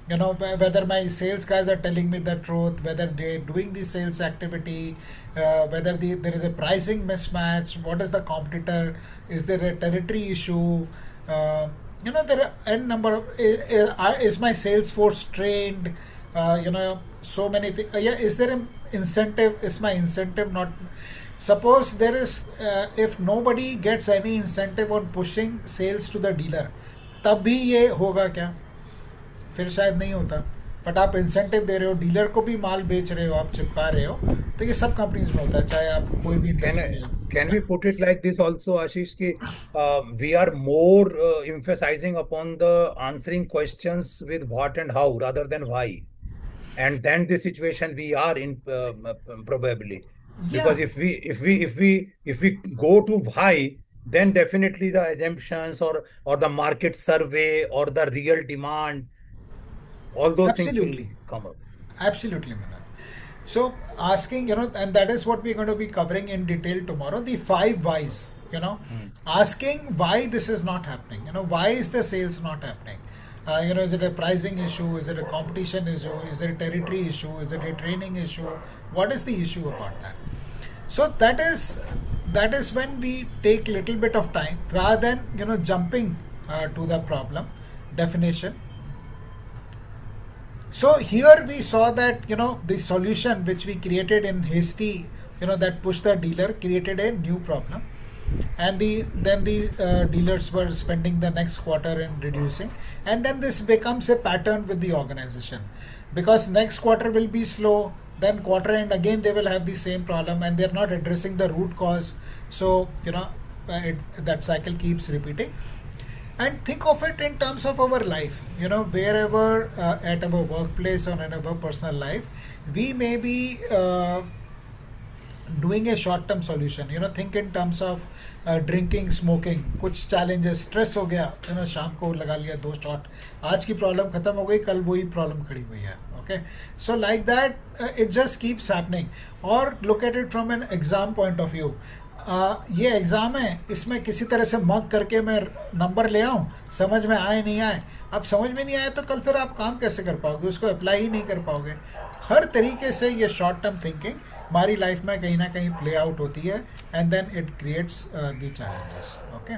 whether my sales guys are telling me the truth, whether they're doing the sales activity, whether there is a pricing mismatch, what is the competitor, is there a territory issue, there are n number of, is my sales force trained, so many things. Yeah, is there an incentive? Is my incentive not? Suppose there is, if nobody gets any incentive on pushing sales to the dealer, तब भी ये होगा क्या? फिर शायद नहीं होता. But आप इंसेंटिव दे रहे हो, डीलर को भी माल बेच रहे हो, आप चिपका रहे हो, तो ये सब कंपनीज में होता है, चाहे आप कोई भी इंडस्ट्री हो. Can we put it like this also, Ashish, ki we are more emphasizing upon the answering questions with what and how rather than why, and then the situation we are in probably, because Yeah, if we go to why, then definitely the assumptions or the market survey or the real demand, all those things will absolutely. come up. Absolutely, Manoj. So asking, and that is what we're going to be covering in detail tomorrow, the five whys, asking why this is not happening, why is the sales not happening? Is it a pricing issue? Is it a competition issue? Is it a territory issue? Is it a training issue? What is the issue about that? So that is when we take little bit of time rather than jumping to the problem definition. So here we saw that the solution which we created in hasty, that pushed the dealer, created a new problem, and then the dealers were spending the next quarter in reducing, and then this becomes a pattern with the organization, because next quarter will be slow, then quarter end again they will have the same problem, and they're not addressing the root cause. So that cycle keeps repeating. And think of it in terms of our life, wherever at our workplace or in our personal life, we may be doing a short term solution. Think in terms of drinking, smoking, कुछ challenges, stress हो गया, शाम को लगा लिया 2 shot, आज की problem खत्म हो गई, कल वही problem खड़ी हुई है. Okay, so like that, it just keeps happening. Or look at it from an exam point of view. ये एग्ज़ाम है, इसमें किसी तरह से मग करके मैं नंबर ले आऊँ, समझ में आए नहीं आए. अब समझ में नहीं आए तो कल फिर आप काम कैसे कर पाओगे, उसको अप्लाई ही नहीं कर पाओगे. हर तरीके से ये शॉर्ट टर्म थिंकिंग हमारी लाइफ में कहीं ना कहीं प्ले आउट होती है, and then it creates the challenges. Okay,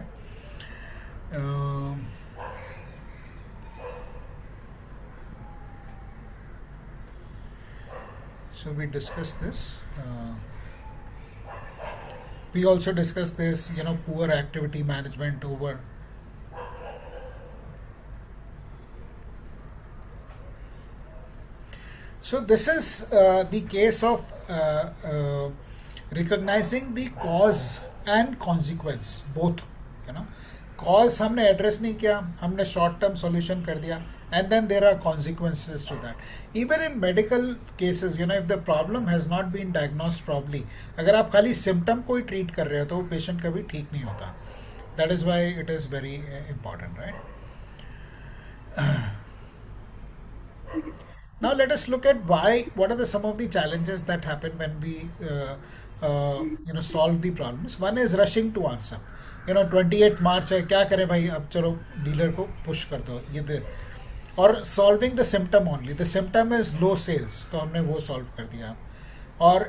so we discussed this. We also discussed this, poor activity management over. So this is the case of recognizing the cause and consequence both. Cause हमने address नहीं किया, हमने short term solution कर दिया, and then there are consequences to that. Even in medical cases, if the problem has not been diagnosed properly, अगर आप खाली symptom को ही treat कर रहे हो तो वो patient कभी ठीक नहीं होता. That is why it is very important, right? Now let us look at what are some of the challenges that happen when we solve the problems. One is rushing to answer. 28th March है, क्या करें भाई, अब चलो dealer को push कर दो ये दे. और solving the symptom only, the symptom is low sales, तो हमने वो सॉल्व कर दिया. और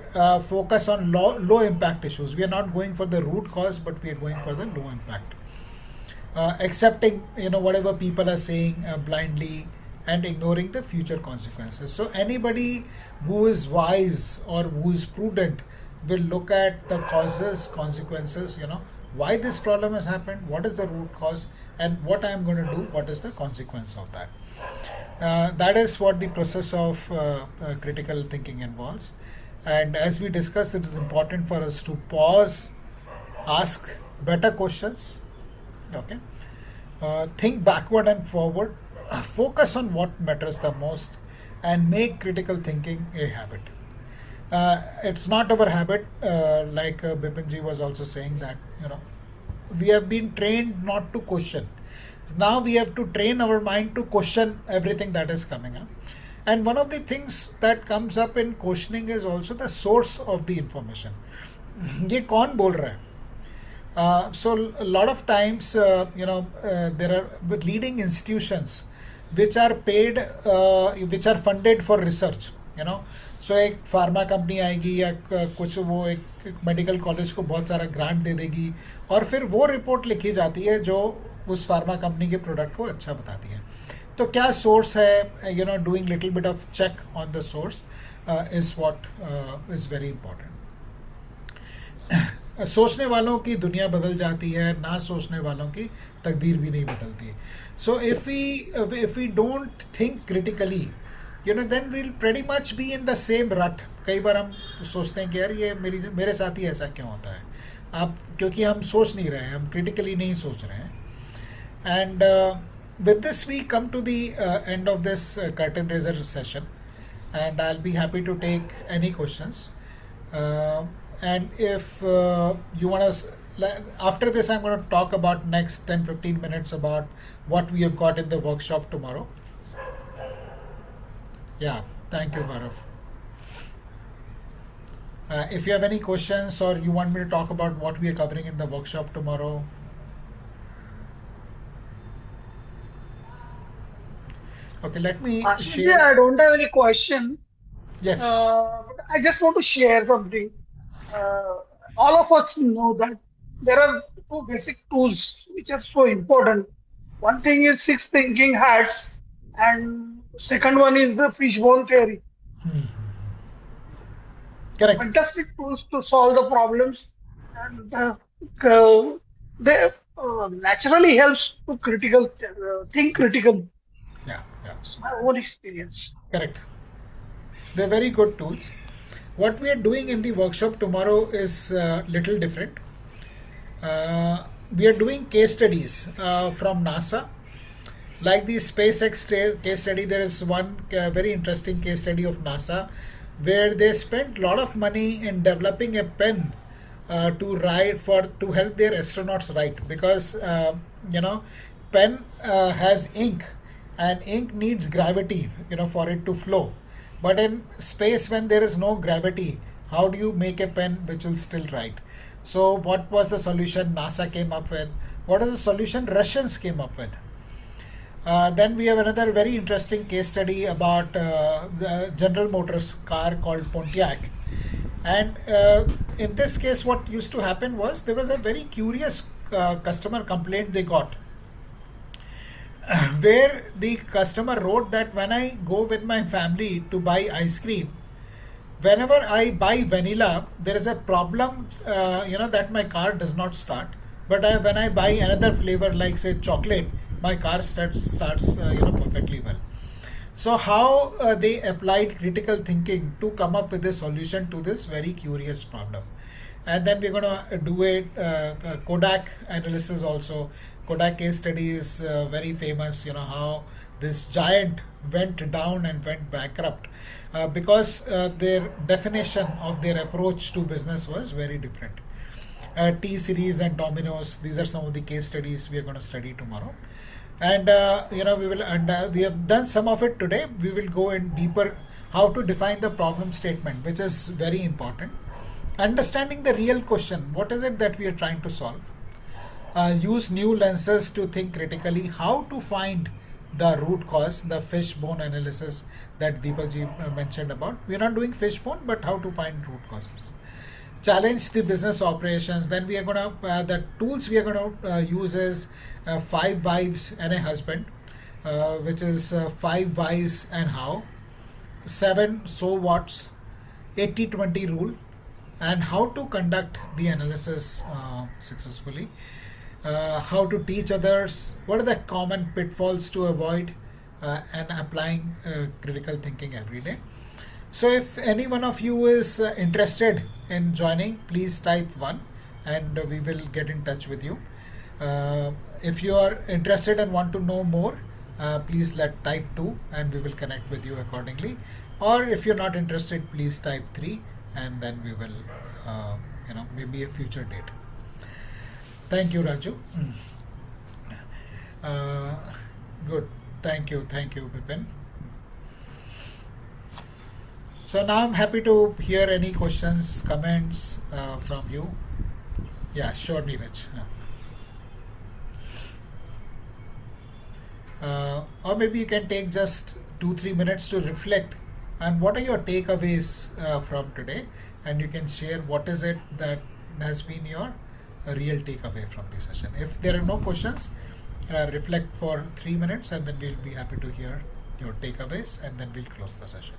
focus on low impact issues, we are not going for the root cause but we are going for the low impact. Accepting whatever people are saying blindly and ignoring the future consequences. So anybody who is wise or who is prudent will look at the causes, consequences, why this problem has happened, what is the root cause, and what I am going to do, what is the consequence of that. That is what the process of critical thinking involves. And as we discussed, it is important for us to pause, ask better questions, okay, think backward and forward, focus on what matters the most, and make critical thinking a habit. It's not our habit, like Bipinji was also saying that we have been trained not to question. Now we have to train our mind to question everything that is coming up. And one of the things that comes up in questioning is also the source of the information. ये कौन बोल रहा है? So a lot of times, there are leading institutions which are paid, which are funded for research, you know. सो एक pharma company आएगी या कुछ वो एक मेडिकल कॉलेज को बहुत सारा ग्रांट दे देगी और फिर वो रिपोर्ट लिखी जाती है जो उस फार्मा कंपनी के प्रोडक्ट को अच्छा बताती है. तो क्या सोर्स है, you know, doing little bit of check on the source is what is very important. सोचने वालों की दुनिया बदल जाती है, ना सोचने वालों की तकदीर भी नहीं बदलती. So if we don't think critically, you know, then we'll pretty much be in the same rut. कई बार हम सोचते हैं कि यार ये मेरे साथ ही ऐसा क्यों होता है. आप, क्योंकि हम सोच नहीं रहे हैं, हम क्रिटिकली नहीं सोच रहे हैं. And with this we come to the end of this curtain raiser session, and I'll be happy to take any questions. And if you want to, after this I'm going to talk about next 10-15 minutes about what we have got in the workshop tomorrow. Yeah, thank you, Gaurav. If you have any questions or you want me to talk about what we are covering in the workshop tomorrow. Okay, let me Ashwin, share. I don't have any question. Yes. But I just want to share something. All of us know that there are two basic tools which are so important. One thing is six thinking hats, and second one is the fishbone theory. Correct. Fantastic tools to solve the problems, and they naturally helps to think critical. Yeah, yeah. It's my own experience. Correct. They're very good tools. What we are doing in the workshop tomorrow is little different. We are doing case studies from NASA. Like the SpaceX case study, there is one very interesting case study of NASA where they spent a lot of money in developing a pen to help their astronauts write, because you know, pen has ink, and ink needs gravity, you know, for it to flow. But in space, when there is no gravity, how do you make a pen which will still write? So what was the solution NASA came up with? What is the solution Russians came up with? Then we have another very interesting case study about the General Motors car called Pontiac. And in this case, what used to happen was there was a very curious customer complaint they got, where the customer wrote that when I go with my family to buy ice cream, whenever I buy vanilla, there is a problem, you know, that my car does not start. But when I buy another flavor, like say chocolate, my car starts you know, perfectly well. So how they applied critical thinking to come up with a solution to this very curious problem. And then we're going to do a Kodak analysis also. Kodak case study is very famous, you know, how this giant went down and went bankrupt because their definition of their approach to business was very different. T-Series and Domino's, these are some of the case studies we are going to study tomorrow. And you know, we have done some of it today. We will go in deeper how to define the problem statement, which is very important. Understanding the real question, what is it that we are trying to solve? Use new lenses to think critically. How to find the root cause, the fishbone analysis that Deepak ji mentioned about. We are not doing fishbone, but how to find root causes. Challenge the business operations. Then we are going to, the tools we are going to use is 5 wives and a husband, which is 5 whys and how, 7 so whats, 80-20 rule, and how to conduct the analysis successfully. How to teach others, what are the common pitfalls to avoid, and applying critical thinking every day. So if any one of you is interested in joining, please type 1 and we will get in touch with you. If you are interested and want to know more, please type 2 and we will connect with you accordingly. Or if you're not interested, please type 3 and then we will, you know, maybe a future date. Thank you, Raju. Good. Thank you, Bipin. So now I'm happy to hear any questions, comments from you. Yeah, sure, Neeraj. Or maybe you can take just 2-3 minutes to reflect and what are your takeaways from today, and you can share what is it that has been your real takeaway from the session. If there are no questions, reflect for 3 minutes and then we'll be happy to hear your takeaways and then we'll close the session.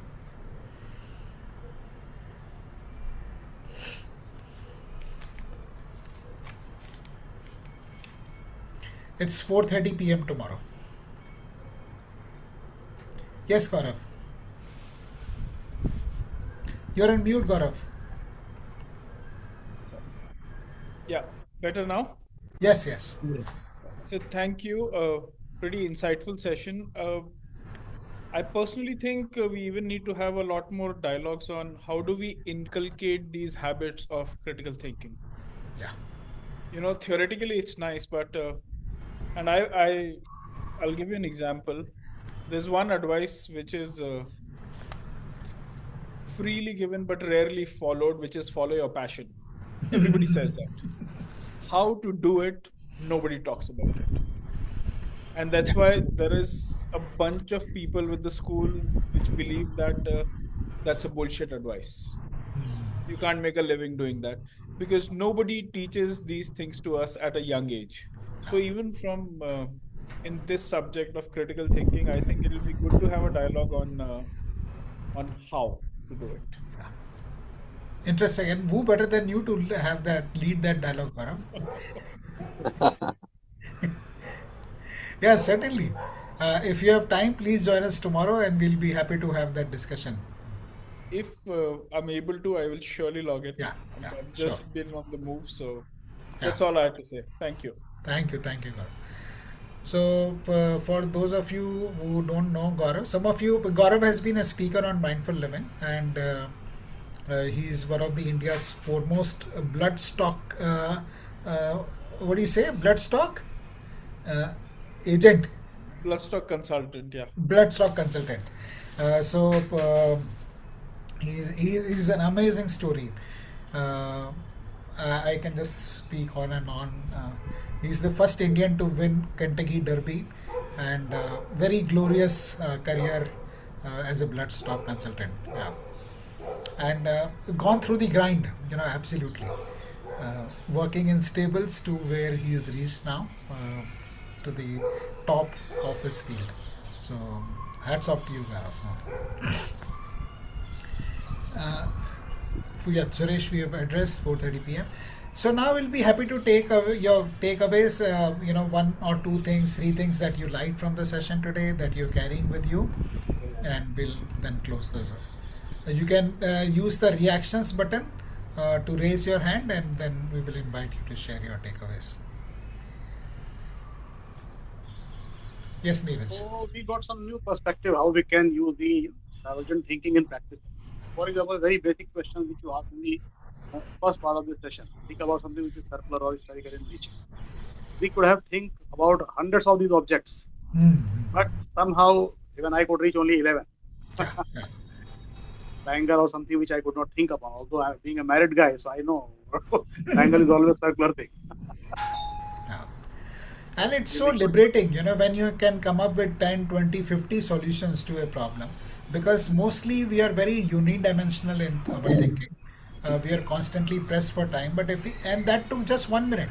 It's 4:30 p.m. tomorrow. Yes, Gaurav. You're on mute, Gaurav. Yeah, better now? Yes, yes. So thank you. Pretty insightful session. I personally think we even need to have a lot more dialogues on how do we inculcate these habits of critical thinking. Yeah. Theoretically it's nice, but and I'll give you an example. There's one advice which is freely given but rarely followed, which is follow your passion. Everybody says that. How to do it, nobody talks about it. And that's why there is a bunch of people with the school which believe that that's a bullshit advice. You can't make a living doing that because nobody teaches these things to us at a young age. So even from in this subject of critical thinking, I think it'll be good to have a dialogue on how to do it. Interesting. And who better than you to have that lead that dialogue, Gaurav? Yeah, certainly. If you have time, please join us tomorrow and we'll be happy to have that discussion. If I'm able to, I will surely log in. Yeah, I've sure. just been on the move, so Yeah. that's all I have to say. Thank you. Thank you, Gaurav. So, for those of you who don't know Gaurav, Gaurav has been a speaker on mindful living, and he's one of the India's foremost blood stock. What do you say? Blood stock agent. Bloodstock consultant, yeah. Bloodstock consultant. He's an amazing story. I can just speak on and on. He's the first Indian to win Kentucky Derby, and very glorious career as a bloodstock consultant. Yeah, and gone through the grind. Absolutely. Working in stables to where he is reached now, to the top of his field. So, hats off to you, Gaurav. Yeah, Suresh, we have addressed 4:30 p.m. So now we'll be happy to take your takeaways. One or two things, three things that you liked from the session today that you're carrying with you, and we'll then close this. You can use the reactions button to raise your hand, and then we will invite you to share your takeaways. Yes, Neeraj. So we got some new perspective how we can use the divergent thinking in practice. For example, very basic question which you asked in the first part of this session. Think about something which is circular or spherical in nature. We could have think about hundreds of these objects, but somehow even I could reach only 11. Triangle or something which I could not think about. Although I, being a married guy, so I know triangle is always a circular thing. And it's so liberating, when you can come up with 10, 20, 50 solutions to a problem. Because mostly we are very unidimensional in our thinking. We are constantly pressed for time. And that took just 1 minute.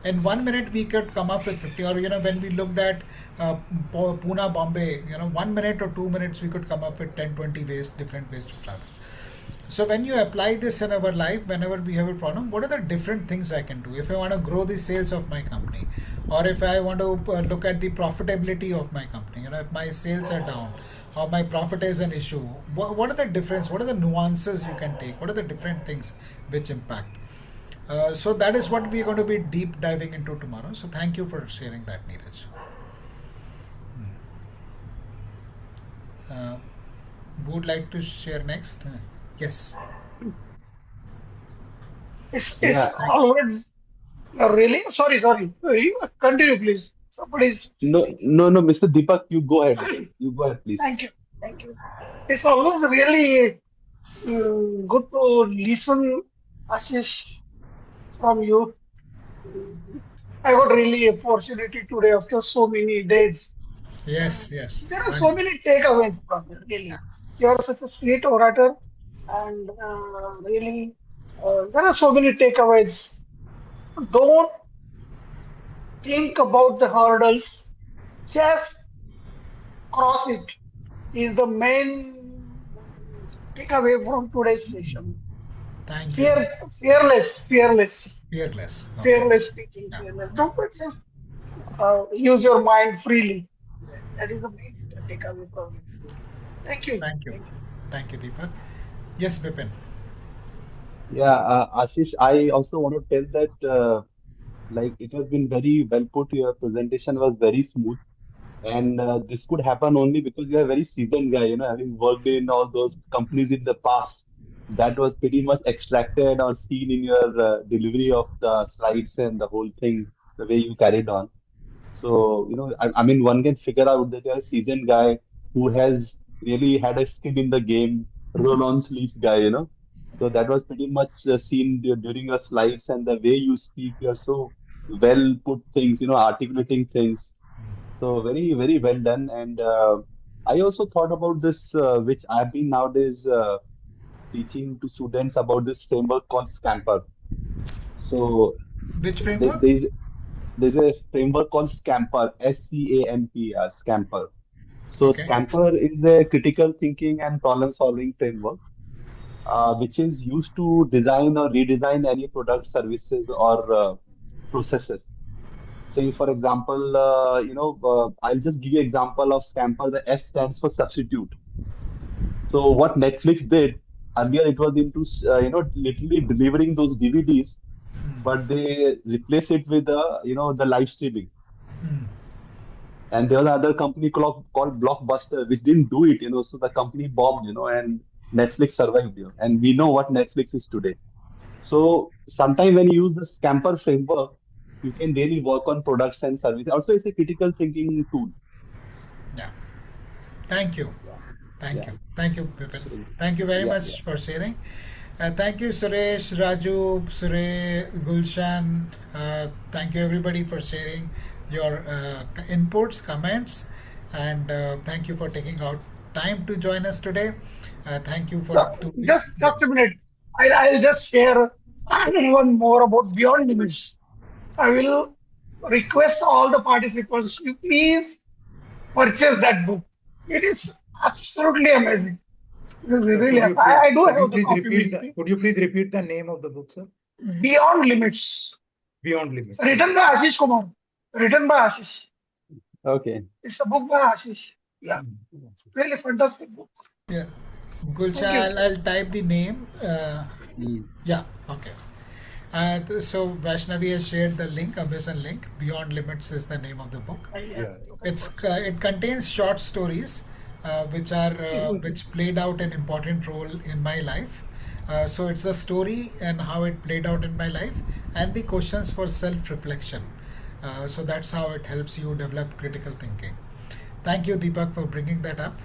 In 1 minute we could come up with 50. Or when we looked at Pune, Bombay, 1 minute or 2 minutes we could come up with 10, 20 different ways to travel. So when you apply this in our life, whenever we have a problem, what are the different things I can do? If I want to grow the sales of my company, or if I want to look at the profitability of my company, if my sales are down, or my profit is an issue, what are the difference? What are the nuances you can take? What are the different things which impact? So that is what we're going to be deep diving into tomorrow. So thank you for sharing that, Neeraj. Who would like to share next? Yes. It's always really sorry. You continue, please. Somebody's No, Mr. Deepak, you go ahead. You go ahead, please. Thank you. It's always really good to listen, Ashish, from you. I got really opportunity today after so many days Yes, yes. There are so many takeaways from it, Yeah. really. You are such a sweet orator, and really, there are so many takeaways. Don't think about the hurdles, just cross it, is the main takeaway from today's session. Thank you. Fear, fearless, Fearless. Okay. fearless speaking, Yeah. fearless. Yeah. Don't just use your mind freely. That is the main takeaway from it. Thank you. Thank you. Thank you. Thank you, Deepak. Yes, Bipin. Yeah, Ashish, I also want to tell that like it has been very well put. Your presentation was very smooth, and this could happen only because you are a very seasoned guy. Having worked in all those companies in the past, that was pretty much extracted or seen in your delivery of the slides and the whole thing, the way you carried on. So, I mean, one can figure out that you're a seasoned guy who has really had a skin in the game, roll on sleeves guy. So that was pretty much seen during your slides and the way you speak. You're so well put things, articulating things. So very, very well done. And I also thought about this, which I've been nowadays teaching to students about this framework called Scamper. So Which th- framework? there's there's a framework called Scamper, SCAMPR, Scamper. So Okay. Scamper is a critical thinking and problem solving framework, which is used to design or redesign any product, services, or processes. Say, for example, I'll just give you example of Scamper. The S stands for substitute. So what Netflix did earlier, it was into literally delivering those DVDs, but they replace it with the live streaming. And there was another company called Blockbuster, which didn't do it. So the company bombed, and Netflix survived. And we know what Netflix is today. So sometimes when you use the Scamper framework, you can really work on products and services. Also, it's a critical thinking tool. Yeah. Thank you. Yeah, Thank yeah. you. Thank you, Bipin. So, Thank you very yeah, yeah. much for sharing. Thank you, Suresh, Raju, Sure, Gulshan. Thank you, everybody, for sharing your inputs, comments, and thank you for taking out time to join us today. Thank you for So to just a yes. minute. I'll just share one more about Beyond Limits. I will request all the participants to please purchase that book. It is absolutely amazing. It is So really. I do have the copy with me. could you please repeat the name of the book, sir? Beyond Limits, Beyond Limits. written by Ashish Kumar. Written by Ashish. Okay. It's a book by Ashish. Yeah, really fantastic book. Yeah. Thank Gulshan, you. I'll type the name. Mm. Yeah, okay. So Vaishnavi has shared the link, Amazon link. Beyond Limits is the name of the book. Yeah. It contains short stories, which played out an important role in my life. So it's the story and how it played out in my life, and the questions for self-reflection. So that's how it helps you develop critical thinking. Thank you, Deepak, for bringing that up.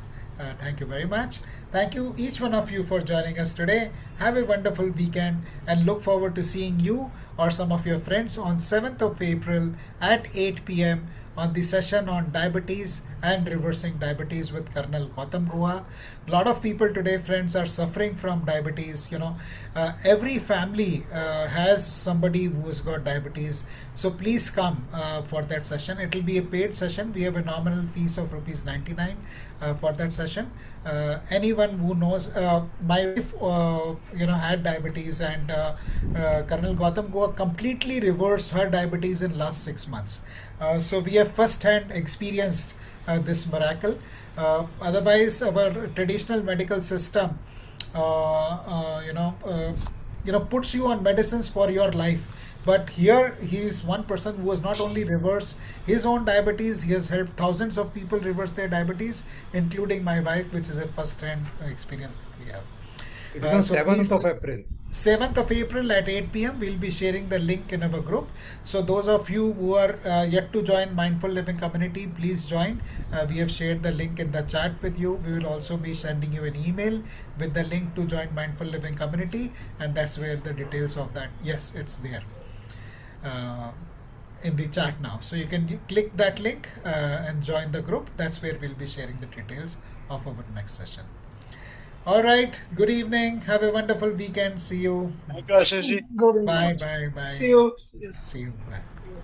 Thank you very much. Thank you, each one of you, for joining us today. Have a wonderful weekend and look forward to seeing you or some of your friends on 7th of April at 8 p.m. on the session on diabetes and reversing diabetes with Colonel Gautam Goa. A lot of people today, friends, are suffering from diabetes. Every family has somebody who has got diabetes. So please come for that session. It will be a paid session. We have a nominal fees of rupees 99 for that session. Anyone who knows, my wife, had diabetes, and Colonel Gautam Goa completely reversed her diabetes in last 6 months. So we have first-hand experienced this miracle. Otherwise, our traditional medical system, puts you on medicines for your life. But here he is one person who has not only reversed his own diabetes, he has helped thousands of people reverse their diabetes, including my wife, which is a first-hand experience that we have. It is on So 7th please, of April. 7th of April at 8 p.m. We'll be sharing the link in our group. So those of you who are yet to join Mindful Living Community, please join. We have shared the link in the chat with you. We will also be sending you an email with the link to join Mindful Living Community, and that's where the details of that. Yes, it's there. Uh, in the chat now. So you can click that link and join the group. That's where we'll be sharing the details of our next session. All right. Good evening. Have a wonderful weekend. See you. Thank you, Ashish ji. Good. Bye. Bye. Bye. See you. See you. See you. Bye. See you.